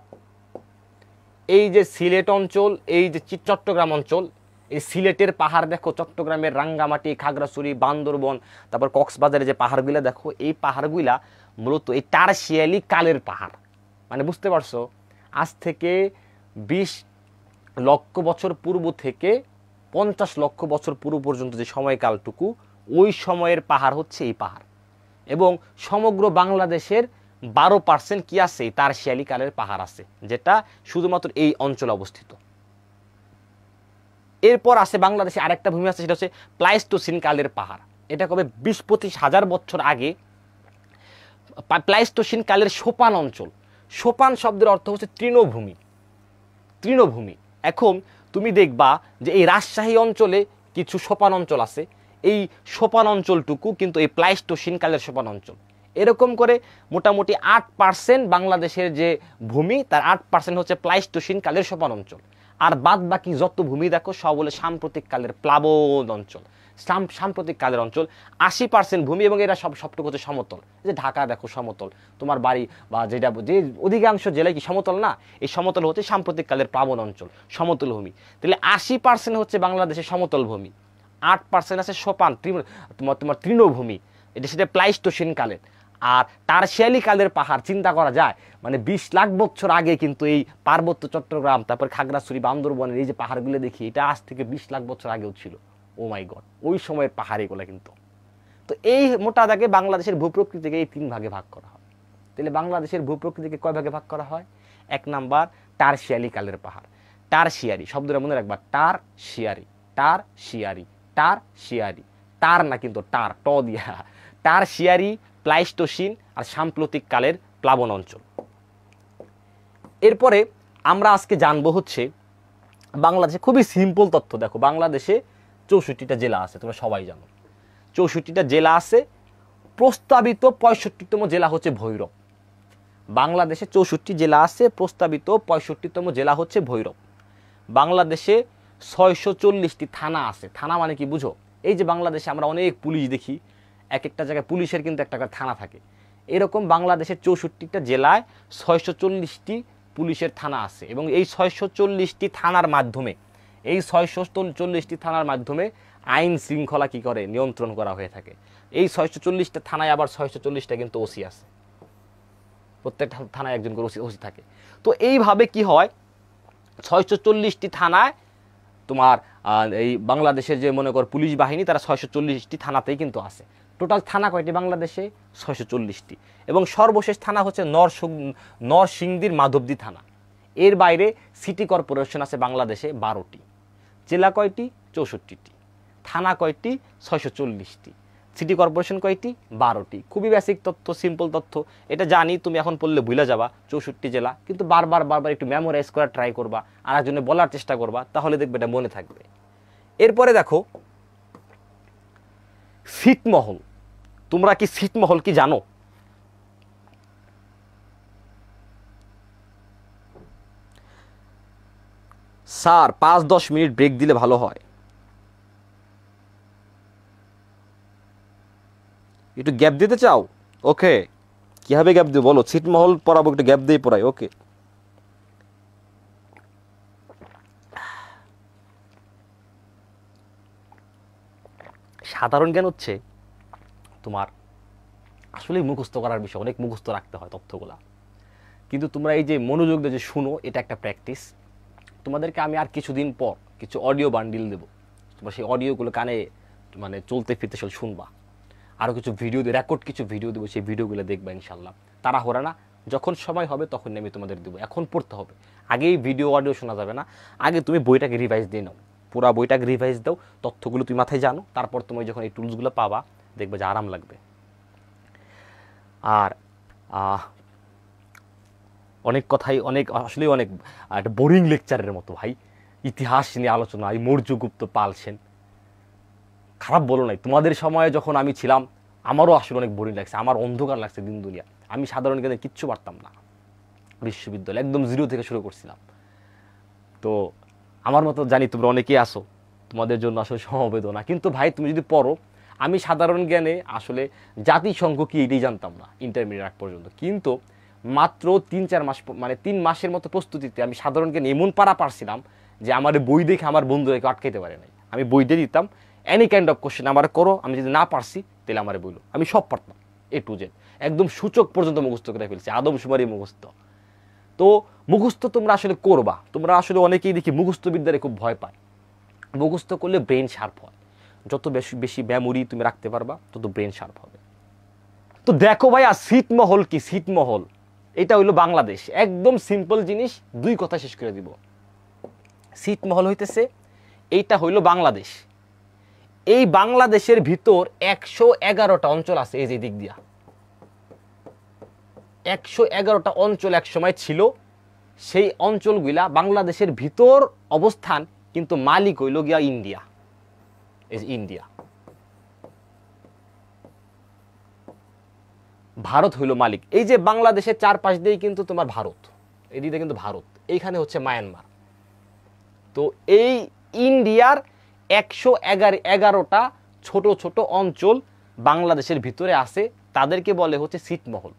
এই যে সিলেট অঞ্চল, এই যে চট্টগ্রাম অঞ্চল, এই সিলেটের পাহাড় দেখো, চট্টগ্রামের রাঙ্গামাটি, খাগড়াছড়ি, বান্দরবন, তারপর কক্সবাজারে যে পাহাড়গুলা দেখো, এই পাহাড়গুলা মূলত এই টারশিয়ারি কালের পাহাড়। মানে বুঝতে পারছো, আজ থেকে 20 লক্ষ বছর পূর্ব থেকে 50 লক্ষ বছর পূর্ব পর্যন্ত যে সময়কালটুকু, ওই সময়ের পাহাড় হচ্ছে এই পাহাড়। এবং সমগ্র বাংলাদেশের 12% কি আছে, টারশিয়ারি কালের পাহাড় আছে, যেটা শুধুমাত্র এই অঞ্চলে অবস্থিত। এরপর আছে বাংলাদেশে আরেকটা ভূমি আছে, সেটা হচ্ছে প্লাইস্টোসিন কালের পাহাড়। এটা কবে 20-25 হাজার বছর আগে প্লাইস্টোসিন কালের সোপান অঞ্চল। সোপান শব্দের অর্থ হচ্ছে তৃণভূমি, তৃণভূমি। এখন তুমি দেখবা যে এই রাজশাহী অঞ্চলে কিছু সোপান অঞ্চল আছে, এই সোপান অঞ্চলটুকু কিন্তু এই প্লাইস্টোসিন কালের সোপান অঞ্চল। এরকম করে মোটামুটি 8% বাংলাদেশের যে ভূমি, তার 8% হচ্ছে প্লাইস্টোসিন কালের সোপান অঞ্চল। আর বাদ বাকি যত ভূমি দেখো সব হলো সাম্প্রতিক কালের প্লাবন অঞ্চল, সাম্প্রতিক কালের অঞ্চল। 80% ভূমি, এবং এরা সবটুকু হচ্ছে সমতল। যে ঢাকা দেখো সমতল, তোমার বাড়ি বা যে অধিকাংশ জেলায় কি সমতল না, এই সমতল হচ্ছে সাম্প্রতিক কালের প্লাবন অঞ্চল, সমতল ভূমি। তাহলে 80% হচ্ছে বাংলাদেশের সমতল ভূমি, 8% আছে সোপান তোমার তৃণভূমি, এটা সেটা প্লাইস্টোসিন কালের। আর টারশিয়ারি কালের পাহাড় চিন্তা করা যায়, মানে 20 লাখ বছর আগে কিন্তু এই পার্বত্য চট্টগ্রাম, তারপর খাগড়াছড়ি, বান্দরবনের এই যে পাহাড়গুলো দেখি, এটা আজ থেকে 20 লাখ বছর আগেও ছিল। ও মাই গড, ওই সময়ের পাহাড় এগুলো কিন্তু। তো এই মোটা দাগে বাংলাদেশের ভূপ্রকৃতিকে এই 3 ভাগে ভাগ করা হয়। তাহলে বাংলাদেশের ভূপ্রকৃতিকে কয় ভাগে ভাগ করা হয়? 1 নাম্বার টারশিয়ারি কালের পাহাড়। টারশিয়ারি শব্দটা মনে রাখবা, টারশিয়ারি, টারশিয়ারি, টারশিয়ারি, টার না কিন্তু টার, ট দিয়া। টারশিয়ারি, প্লাইস্টোসিন আর সাম্প্রতিক কালের প্লাবন অঞ্চল। এরপরে আমরা আজকে জানবো হচ্ছে বাংলাদেশে খুবই সিম্পল তথ্য। দেখো বাংলাদেশে 64টা জেলা আছে, তোমরা সবাই জানো 64টা জেলা আছে। প্রস্তাবিত 65তম জেলা হচ্ছে ভৈরব। বাংলাদেশে 64 জেলা আছে, প্রস্তাবিত 65তম জেলা হচ্ছে ভৈরব। বাংলাদেশে 640টি থানা আছে। থানা মানে কি বুঝো? এই যে বাংলাদেশে আমরা অনেক পুলিশ দেখি, এক একটা জায়গায় পুলিশের কিন্তু একটা করে থানা থাকে। এরকম বাংলাদেশের 64টা জেলায় 640টি পুলিশের থানা আছে, এবং এই 640টি থানার মাধ্যমে, এই 640টি থানার মাধ্যমে আইন শৃঙ্খলা কি করে, নিয়ন্ত্রণ করা হয়ে থাকে। এই 640টা থানায় আবার 640টা কিন্তু ওসি আছে, প্রত্যেকটা থানায় একজন করে ওসি থাকে। তো এইভাবে কি হয়, 640টি থানায় তোমার এই বাংলাদেশের যে মনে কর পুলিশ বাহিনী, তারা 640টি থানাতেই কিন্তু আছে। টোটাল থানা কয়টি বাংলাদেশে? 640টি। এবং সর্বশেষ থানা হচ্ছে নরসিংদীর মাধবদী থানা। এর বাইরে সিটি কর্পোরেশন আছে বাংলাদেশে 12টি। জেলা কয়টি? 64টি। থানা কয়টি? 640টি। সিটি কর্পোরেশন কয়টি? 12টি। খুবই বেসিক তথ্য, সিম্পল তথ্য, এটা জানি তুমি এখন পড়লে ভুলে যাবা। 64 জেলা, কিন্তু বারবার একটু মেমোরাইজ করার ট্রাই করবা, আর একজনে বলার চেষ্টা করবা, তাহলে দেখবে এটা মনে থাকবে। এরপরে দেখো ছিটমহল। তোমরা কি ছিটমহল কি জানো? স্যার 5-10 মিনিট ব্রেক দিলে ভালো হয়। একটু গ্যাপ দিতে চাও? ওকে, কিভাবে গ্যাপ দিও বলো? ছিটমহল পড়াবো, একটু গ্যাপ দিয়ে পড়াই। ওকে, সাধারণ জ্ঞান হচ্ছে তোমার আসলে মুখস্থ করার বিষয়, অনেক মুখস্থ রাখতে হয় তথ্যগুলা, কিন্তু তোমরা এই যে মনোযোগ দিয়ে যে শুনো, এটা একটা প্র্যাকটিস। তোমাদেরকে আমি আর কিছুদিন পর কিছু অডিও বান্ডিল দেবো, তোমরা সেই অডিওগুলো কানে মানে চলতে ফিরতে শুনবা। আরও কিছু ভিডিও রেকর্ড কিছু ভিডিও দেবো, সেই ভিডিওগুলো দেখবা ইনশাল্লাহ। তাড়াহুড়া না, যখন সময় হবে তখন আমি তোমাদের দেবো। এখন পড়তে হবে, আগেই ভিডিও অডিও শোনা যাবে না। আগে তুমি বইটাকে রিভাইজ দিয়ে নাও, পুরা বইটাকে রিভাইজ দাও, তথ্যগুলো তুমি মাথায় জানো, তারপর তুমি যখন এই টুলসগুলো পাবা দেখবে যে আরাম লাগবে। আর অনেক কথাই আসলে অনেক একটা বোরিং লেকচারের মতো ভাই। ইতিহাস নিয়ে আলোচনা, এই মৌর্যগুপ্ত পাল সেন, খারাপ বলো নাই। তোমাদের সময়ে যখন আমি ছিলাম আমারও আসলে অনেক বোরিং লাগছে, আমার অন্ধকার লাগছে দিন দুনিয়া। আমি সাধারণ জ্ঞানে কিচ্ছু পারতাম না, বিশ্ববিদ্যালয় একদম জিরো থেকে শুরু করছিলাম। তো আমার মতো জানি তোমরা অনেকেই আসো, তোমাদের জন্য আসলে সমবেদনা। কিন্তু ভাই তুমি যদি পড়ো, আমি সাধারণ জ্ঞানে আসলে জাতিসংঘ কি এটাই জানতাম না ইন্টারমিডিয়েট আগ পর্যন্ত, কিন্তু মাত্র 3-4 মাস মানে 3 মাসের মতো প্রস্তুতিতে আমি সাধারণ জ্ঞান এমন পারছিলাম যে আমার বই দেখে আমার বন্ধুরা কেউ আটকাইতে পারে নাই। আমি বই দিয়ে দিতাম, এনি কাইন্ড অফ কোশ্চেন আমার করো, আমি যদি না পারছি তাহলে আমার বইলো, আমি সব পারতাম A to Z, একদম সূচক পর্যন্ত মুখস্থ করে ফেলছি, আদমশুমারি মুখস্থ। তো মুখস্থ তোমরা আসলে করবা, তোমরা আসলে অনেকেই দেখি মুখস্থ বিদ্যারে খুব ভয় পায়। মুখস্থ করলে ব্রেন শার্প হয়, যত বেশি বেশি মেমোরি তুমি রাখতে পারবা তত ব্রেন শার্প হবে। তো দেখো ভাইয়া, ছিটমহল কি? ছিটমহল এটা হইলো বাংলাদেশ, একদম সিম্পল জিনিস, 2 কথা শেষ করে দিব। ছিটমহল হইতেছে এইটা হইলো বাংলাদেশ। এই বাংলাদেশের ভিতর 111টা অঞ্চল আছে, এই যে দিক দিয়া 111টা অঞ্চল এক সময় ছিল। সেই অঞ্চলগুলা বাংলাদেশের ভিতর অবস্থান, কিন্তু মালিক হইল গিয়া ইন্ডিয়া। এই যে ইন্ডিয়া, ভারত হইল মালিক। এই যে বাংলাদেশের চারপাশ দিয়েই কিন্তু তোমার ভারত, এদিকে কিন্তু ভারত, এইখানে হচ্ছে মায়ানমার। তো এই ইন্ডিয়ার 111টা ছোট ছোট অঞ্চল বাংলাদেশের ভিতরে আছে, তাদেরকে বলে হচ্ছে ছিটমহল।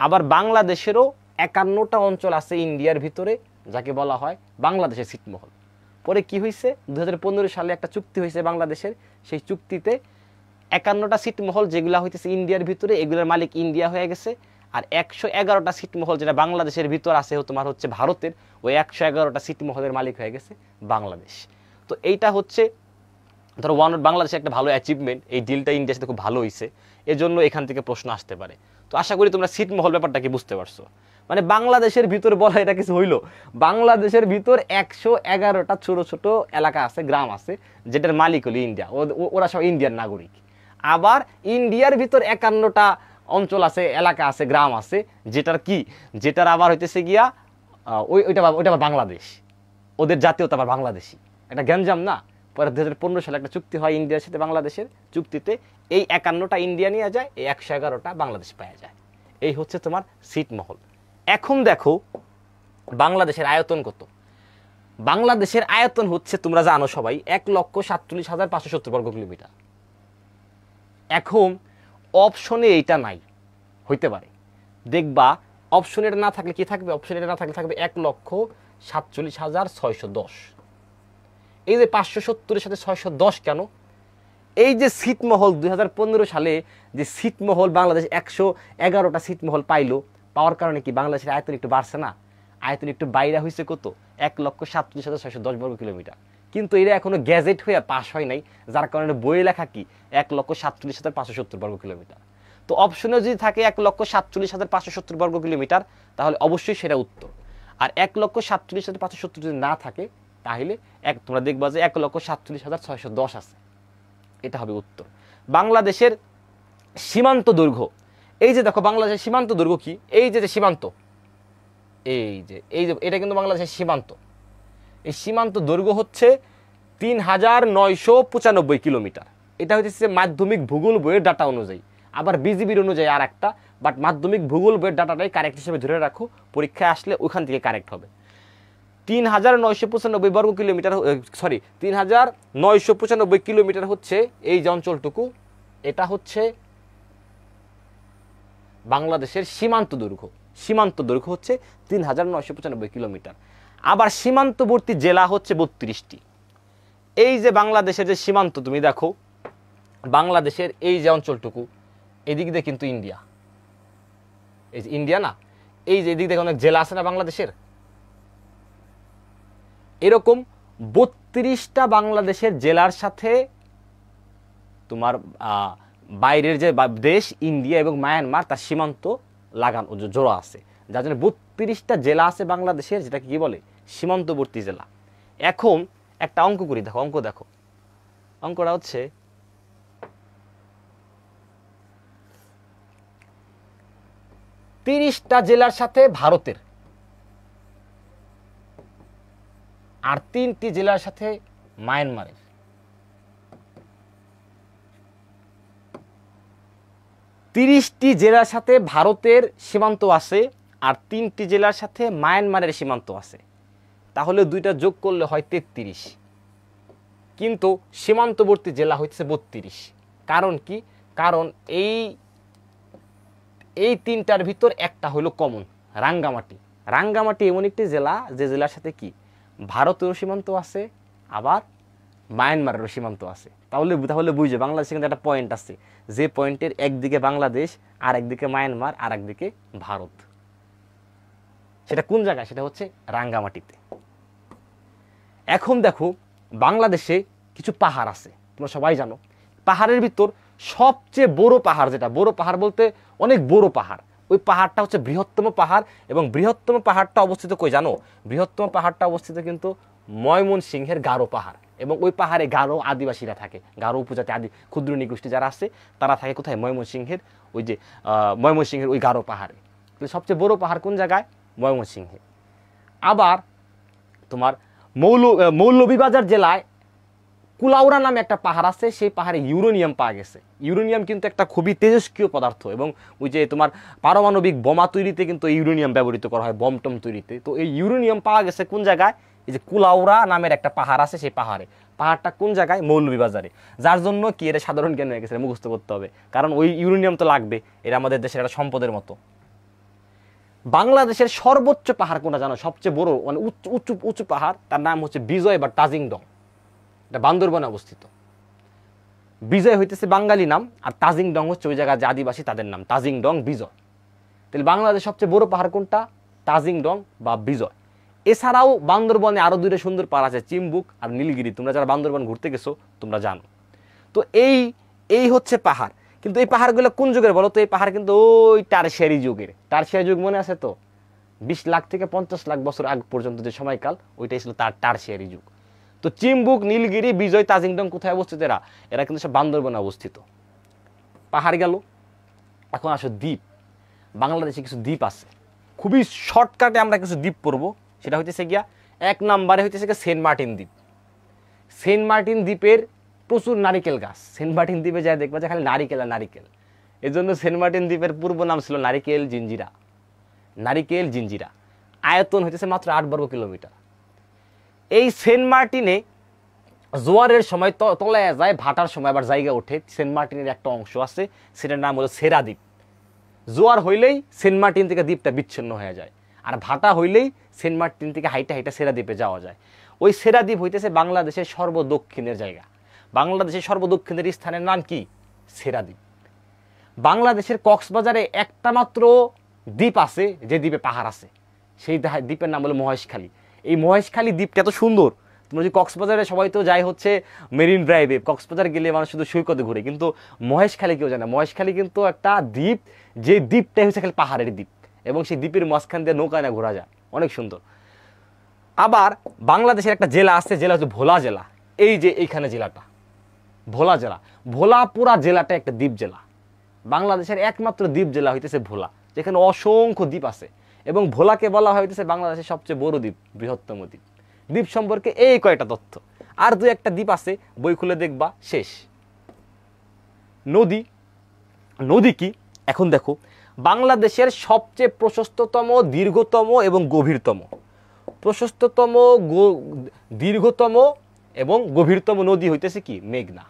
আবার বাংলাদেশেরও 51টা অঞ্চল আছে ইন্ডিয়ার ভিতরে, যাকে বলা হয় বাংলাদেশের ছিটমহল। পরে কি হয়েছে, 2015 সালে একটা চুক্তি হয়েছে বাংলাদেশের, সেই চুক্তিতে 51টা ছিটমহল যেগুলা হইতেছে ইন্ডিয়ার ভিতরে, এগুলোর মালিক ইন্ডিয়া হয়ে গেছে। আর 111টা ছিটমহল যেটা বাংলাদেশের ভিতর আছে তোমার হচ্ছে ভারতের, ওই 111টা ছিটমহলের মালিক হয়ে গেছে বাংলাদেশ। তো এইটা হচ্ছে ধরো বাংলাদেশের একটা ভালো অ্যাচিভমেন্ট, এই ডিলটা ইন্ডিয়ার সাথে খুব ভালো হয়েছে, এজন্য এখান থেকে প্রশ্ন আসতে পারে। তো আশা করি তোমরা ছিটমহল ব্যাপারটা কি বুঝতে পারছো। মানে বাংলাদেশের ভিতর বলা এটা কিছু হইলো, বাংলাদেশের ভিতর 111টা ছোট ছোট এলাকা আছে, গ্রাম আছে, যেটার মালিক হলো ইন্ডিয়া, ওরা সব ইন্ডিয়ার নাগরিক। আবার ইন্ডিয়ার ভিতর 51টা অঞ্চল আছে, এলাকা আছে, গ্রাম আছে, যেটার আবার হইতেছে গিয়া ওইটা আবার বাংলাদেশ, ওদের জাতীয়তা আবার বাংলাদেশি। একটা গ্যাঞ্জাম না। পরে 2015 সালে একটা চুক্তি হয় ইন্ডিয়ার সাথে বাংলাদেশের, চুক্তিতে এই 51টা ইন্ডিয়া নিয়ে যায়, এই 111টা বাংলাদেশ পাওয়া যায়। এই হচ্ছে তোমার ছিটমহল। এখন দেখো বাংলাদেশের আয়তন কত। বাংলাদেশের আয়তন হচ্ছে তোমরা জানো সবাই 1,47,570 বর্গ কিলোমিটার। এখন অপশনে এইটা নাই, হইতে পারে দেখবা অপশন এটা না থাকলে কি থাকবে, অপশন এটা না থাকলে থাকবে 1,47,610। এই যে 570-এর সাথে 610 কেন? এই যে ছিটমহল 2015 সালে যে ছিটমহল বাংলাদেশ 111টা ছিটমহল পাইলো, পাওয়ার কারণে কি বাংলাদেশের আয়তন একটু বাড়ছে না? আয়তন একটু বাইরে হয়েছে কত, 1,47,610 বর্গ কিলোমিটার। কিন্তু এরা এখনো গ্যাজেট হয়ে পাস হয় নাই, যার কারণে বইয়ে লেখা কি 1,47,570 বর্গ কিলোমিটার। তো অপশনে যদি থাকে 1,47,570 বর্গ কিলোমিটার, তাহলে অবশ্যই সেটা উত্তর। আর 1,47,570 যদি না থাকে, তাহলে তোমরা দেখবা যে 1,47,610 আছে। এটা হবে উত্তর। বাংলাদেশের সীমান্ত দৈর্ঘ্য, এই যে দেখো বাংলাদেশের সীমান্ত দৈর্ঘ্য কি, এই যে সীমান্ত, এই যে এটা কিন্তু বাংলাদেশের সীমান্ত। এই সীমান্ত দৈর্ঘ্য হচ্ছে ৩,৯৯৫ কিলোমিটার। এটা হচ্ছে মাধ্যমিক ভূগোল বইয়ের ডাটা অনুযায়ী, আবার বিজিবির অনুযায়ী আর একটা, বাট মাধ্যমিক ভূগোল বইয়ের ডাটাটাই কারেক্ট হিসেবে ধরে রাখো, পরীক্ষায় আসলে ওখান থেকে কারেক্ট হবে। ৩,৯৯৫ বর্গ কিলোমিটার, সরি ৩,৯৯৫ কিলোমিটার হচ্ছে এই যে অঞ্চলটুকু, এটা হচ্ছে বাংলাদেশের সীমান্ত দৈর্ঘ্য। সীমান্ত দৈর্ঘ্য হচ্ছে ৩,৯৯৫ কিলোমিটার। আবার সীমান্তবর্তী জেলা হচ্ছে ৩২টি। এই যে বাংলাদেশের যে সীমান্ত তুমি দেখো, বাংলাদেশের এই যে অঞ্চলটুকু, এদিক দিয়ে কিন্তু ইন্ডিয়া, এই যে ইন্ডিয়া না, এই যে এদিক দিয়ে অনেক জেলা আছে না বাংলাদেশের, এরকম ৩২টা বাংলাদেশের জেলার সাথে তোমার বাইরের যে দেশ ইন্ডিয়া এবং মায়ানমার তার সীমান্ত লাগানো জোড়া আছে, যার জন্য ৩২টা জেলা আছে বাংলাদেশের, যেটাকে কি বলে সীমান্তবর্তী জেলা। এখন একটা অঙ্ক করি, দেখো অঙ্ক দেখো, অঙ্কটা হচ্ছে ৩০টা জেলার সাথে ভারতের আর ৩টি জেলার সাথে মায়ানমারের, ৩০টি জেলার সাথে ভারতের সীমান্ত আছে আর ৩টি জেলার সাথে মায়ানমারের সীমান্ত আছে, তাহলে দুইটা যোগ করলে হয় ৩৩। কিন্তু সীমান্তবর্তী জেলা হচ্ছে ৩২। কারণ কি? কারণ এই তিনটার ভিতর একটা হলো কমন, রাঙ্গামাটি। রাঙ্গামাটি এমন একটি জেলা যে জেলার সাথে কি ভারতের সীমান্ত আছে, আবার মায়ানমারের সীমান্ত আছে। তাহলে বুঝে বাংলাদেশে কিন্তু একটা পয়েন্ট আছে, যে পয়েন্টের একদিকে বাংলাদেশ আর একদিকে মায়ানমার আর একদিকে ভারত। সেটা কোন জায়গায়? সেটা হচ্ছে রাঙ্গামাটিতে। এখন দেখো বাংলাদেশে কিছু পাহাড় আছে, তোমরা সবাই জানো। পাহাড়ের ভিতর সবচেয়ে বড় পাহাড়, যেটা বড় পাহাড় বলতে অনেক বড় পাহাড়, ওই পাহাড়টা হচ্ছে বৃহত্তম পাহাড়। এবং বৃহত্তম পাহাড়টা অবস্থিত কই জানো? বৃহত্তম পাহাড়টা অবস্থিত কিন্তু ময়মনসিংহের গারো পাহাড়। এবং ওই পাহাড়ে গারো আদিবাসীরা থাকে, গারো উপজাতি আদি ক্ষুদ্র নিগোষ্ঠী যারা আছে তারা থাকে কোথায়? ময়মনসিংহের ওই যে ময়মনসিংহের ওই গারো পাহাড়ে। তাহলে সবচেয়ে বড় পাহাড় কোন জায়গায়? ময়মনসিংহে। আবার তোমার মৌলভীবাজার জেলায় কুলাউড়া নামে একটা পাহাড় আছে, সেই পাহাড়ে ইউরেনিয়াম পাওয়া গেছে। ইউরেনিয়াম কিন্তু একটা খুবই তেজস্ক্রিয় পদার্থ, এবং ওই যে তোমার পারমাণবিক বোমা তৈরিতে কিন্তু ইউরেনিয়াম ব্যবহৃত করা হয়, বম টম তৈরিতে। তো এই ইউরেনিয়াম পাওয়া গেছে কোন জায়গায়? এই যে কুলাউড়া নামের একটা পাহাড় আছে, সেই পাহাড়টা কোন জায়গায়? মৌলভীবাজারে। যার জন্য কি এটা সাধারণ জ্ঞান হয়ে গেছে, মুখস্থ করতে হবে, কারণ ওই ইউরেনিয়াম তো লাগবে, এটা আমাদের দেশের একটা সম্পদের মতো। বাংলাদেশের সর্বোচ্চ পাহাড় কোনটা জানো? সবচেয়ে বড় মানে উঁচু পাহাড়, তার নাম হচ্ছে বিজয় বা তাজিংডং। এটা বান্দরবনে অবস্থিত। বিজয় হইতেছে বাঙালি নাম, আর তাজিংডং হচ্ছে ওই জায়গায় যে আদিবাসী তাদের নাম, তাজিংডং বিজয়। তাহলে বাংলাদেশ সবচেয়ে বড় পাহাড় কোনটা? তাজিংডং বা বিজয়। এছাড়াও বান্দরবনে আরো দুইটা সুন্দর পাহাড় আছে, চিম্বুক আর নীলগিরি। তোমরা যারা বান্দরবন ঘুরতে গেছো তোমরা জানো। তো এই হচ্ছে পাহাড়। কিন্তু এই পাহাড়গুলো কোন যুগের বলো তো? এই পাহাড় কিন্তু ওই টারশিয়ারি যুগের। টারশিয়ারি যুগ মনে আছে তো? 20 লাখ থেকে 50 লাখ বছর আগ পর্যন্ত যে সময়কাল, ওইটাই ছিল তার টারশিয়ারি যুগ। তো চিম্বুক, নীলগিরি, বিজয়, তাজিংডং কোথায় অবস্থিত? এরা কিন্তু সব বান্দরবনে অবস্থিত। পাহাড় গেল। এখন আসো দ্বীপ। বাংলাদেশে কিছু দ্বীপ আছে, খুবই শর্টকাটে আমরা কিছু দ্বীপ পড়বো। সেটা হইতেছে গিয়া 1 নম্বরে হইতেছে সেন্ট মার্টিন দ্বীপ। সেন্ট মার্টিন দ্বীপের প্রচুর নারিকেল গাছ। সেন্ট মার্টিন দ্বীপে যায় দেখবা যে খালি নারিকেল আর নারিকেল। এই জন্য সেন্ট মার্টিন দ্বীপের পূর্ব নাম ছিল নারিকেল জিঞ্জিরা। নারিকেল জিঞ্জিরা। আয়তন হইতেছে মাত্র 8 বর্গ কিলোমিটার। এই সেন্ট মার্টিনে জোয়ারের সময় তলায় যায়, ভাটার সময় আবার জায়গা ওঠে। সেন্ট মার্টিনের একটা অংশ আছে, সেটার নাম হলো সেরা দ্বীপ। জোয়ার হইলেই সেন্ট মার্টিন থেকে দ্বীপটা বিচ্ছিন্ন হয়ে যায়, আর ভাটা হইলেই সেন্ট মার্টিন থেকে হাইটা সেরা দ্বীপে যাওয়া যায়। ওই সেরা দ্বীপ হইতেছে বাংলাদেশের সর্বদক্ষিণের জায়গা। বাংলাদেশের সর্বদক্ষিণের স্থানের নাম কি? সেরা দ্বীপ। বাংলাদেশের কক্সবাজারে একটা মাত্র দ্বীপ আছে, যে দ্বীপে পাহাড় আছে, সেই দ্বীপের নাম হলো মহেশখালী। এই মহেশখালী দ্বীপটা এত সুন্দর। তোমরা যদি কক্সবাজারে, সবাই তো যাই হচ্ছে মেরিন ড্রাইভে, কক্সবাজার গেলে মানুষ শুধু সৈকতে ঘুরে, কিন্তু মহেশখালী কেউ জানে না। মহেশখালী কিন্তু একটা দ্বীপ, যে দ্বীপটাই হচ্ছে খালি পাহাড়ের দ্বীপ, এবং সেই দ্বীপের মাঝখান দিয়ে নৌকা না ঘোরা যায়, অনেক সুন্দর। আবার বাংলাদেশের একটা জেলা আছে, জেলা হচ্ছে ভোলা জেলা। এই যে এইখানে জেলাটা, ভোলা জেলা। ভোলাপুরা জেলাটা একটা দ্বীপ জেলা, বাংলাদেশের একমাত্র দ্বীপ জেলা হইতেছে ভোলা, যেখানে অসংখ্য দ্বীপ আছে এবং ভোলাকে বলা হইতেছে বাংলাদেশের সবচেয়ে বড় দ্বীপ, বৃহত্তম দ্বীপ। দ্বীপ সম্পর্কে এই কয়টা তথ্য, আর দু একটা দ্বীপ আছে বই খুলে দেখবা শেষ। নদী, নদী কি এখন দেখো, বাংলাদেশের সবচেয়ে প্রশস্ততম, দীর্ঘতম এবং গভীরতম, প্রশস্ততম, দীর্ঘতম এবং গভীরতম নদী হইতেছে কি মেঘনা।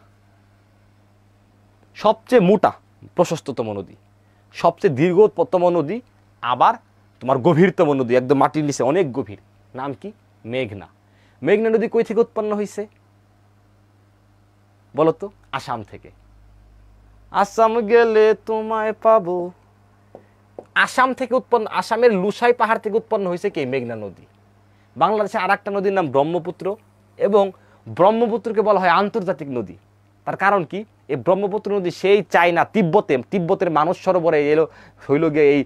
সবচেয়ে মোটা প্রশস্ততম নদী, সবচেয়ে দীর্ঘতম নদী, আবার তোমার গভীরতম নদী, একদম মাটির নিচে অনেক গভীর, নাম কি মেঘনা। মেঘনা নদী কই থেকে উৎপন্ন হয়েছে বলতো? আসাম থেকে। আসাম গেলে তোমায় পাবো, আসাম থেকে উৎপন্ন, আসামের লুসাই পাহাড় থেকে উৎপন্ন হয়েছে কি মেঘনা নদী। বাংলাদেশে আর একটা নদীর নাম ব্রহ্মপুত্র, এবং ব্রহ্মপুত্রকে বলা হয় আন্তর্জাতিক নদী। তার কারণ কি, এই ব্রহ্মপুত্র নদী সেই চায়না, তিব্বতের মানস সরোবরে এলো, হইল গিয়ে এই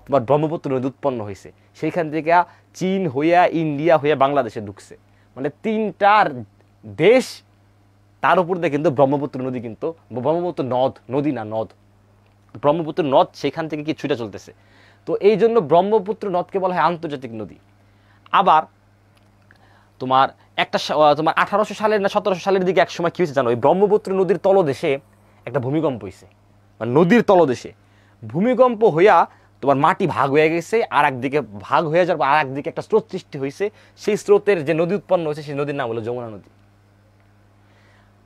তোমার ব্রহ্মপুত্র নদী উৎপন্ন হয়েছে। সেইখান থেকে চীন হইয়া, ইন্ডিয়া হইয়া বাংলাদেশে ঢুকছে, মানে তিনটার দেশ, তার উপর দিয়ে কিন্তু ব্রহ্মপুত্র নদী, কিন্তু ব্রহ্মপুত্র নদ, নদী না নদ, ব্রহ্মপুত্র নদ সেখান থেকে কি ছুটে চলতেছে। তো এই জন্য ব্রহ্মপুত্র নদকে বলা হয় আন্তর্জাতিক নদী। আবার তোমার তোমার 1800 সালের না 1700 সালের দিকে এক সময় কি হয়েছে জানো, ওই ব্রহ্মপুত্র নদীর তলদেশে একটা ভূমিকম্প হয়েছে, মানে নদীর তলদেশে ভূমিকম্প হইয়া তোমার মাটি ভাগ হয়ে গেছে, আর একদিকে ভাগ হয়ে যাওয়ার পর আর একদিকে একটা স্রোত সৃষ্টি হয়েছে। সেই স্রোতের যে নদী উৎপন্ন হয়েছে সেই নদীর নাম হলো যমুনা নদী।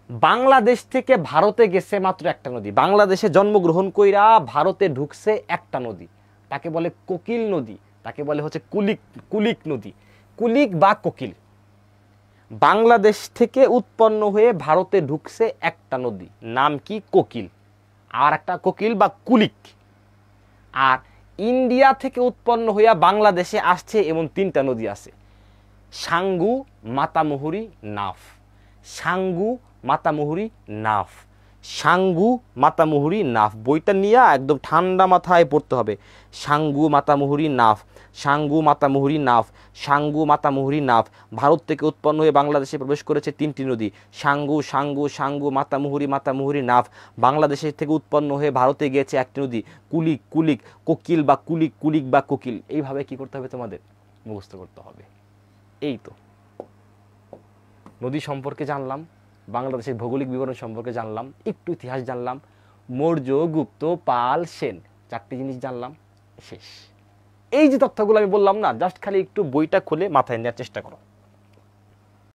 বাংলাদেশ থেকে ভারতে গেছে মাত্র একটা নদী, বাংলাদেশে জন্মগ্রহণ কইরা ভারতে ঢুকছে একটা নদী, তাকে বলে কোকিল নদী, তাকে বলে হচ্ছে কুলিক নদী, কুলিক বা কোকিল। বাংলাদেশ থেকে উৎপন্ন হয়ে ভারতে ঢুকছে একটা নদী, নাম কি কোকিল, আর একটা কোকিল বা কুলিক। আর ইন্ডিয়া থেকে উৎপন্ন হইয়া বাংলাদেশে আসছে এমন তিনটা নদী আছে, সাঙ্গু, মাতামুহুরি, নাফ। সাঙ্গু, মাতামুহুরি, নাফ। সাঙ্গু, মাতামুহুরি, নাফ। বইটা নিয়ে একদম ঠান্ডা মাথায় পড়তে হবে। সাঙ্গু, মাতামুহুরি, নাফ। সাঙ্গু, মাতামুহুরি, নাফ। সাঙ্গু, মাতামুহুরি, নাফ। ভারত থেকে উৎপন্ন হয়ে বাংলাদেশে প্রবেশ করেছে তিনটি নদী, সাঙ্গু, সাঙ্গু, সাঙ্গু, মাতামুহুরি, মাতামুহুরি, নাফ। বাংলাদেশের থেকে উৎপন্ন হয়ে ভারতে গিয়েছে একটি নদী, কুলিক, কুলিক, কোকিল বা কুলিক, কুলিক বা কোকিল। এইভাবে কি করতে হবে তোমাদের? মুখস্থ করতে হবে। এই তো নদী সম্পর্কে জানলাম, বাংলাদেশের ভৌগোলিক বিবরণ সম্পর্কে জানলাম, একটু ইতিহাস জানলাম, মৌর্য, গুপ্ত, পাল, সেন, চারটি জিনিস জানলাম, শেষ। এই যে তথ্যগুলো আমি বললাম না, জাস্ট খালি একটু বইটা খুলে মাথায় নেওয়ার চেষ্টা করো।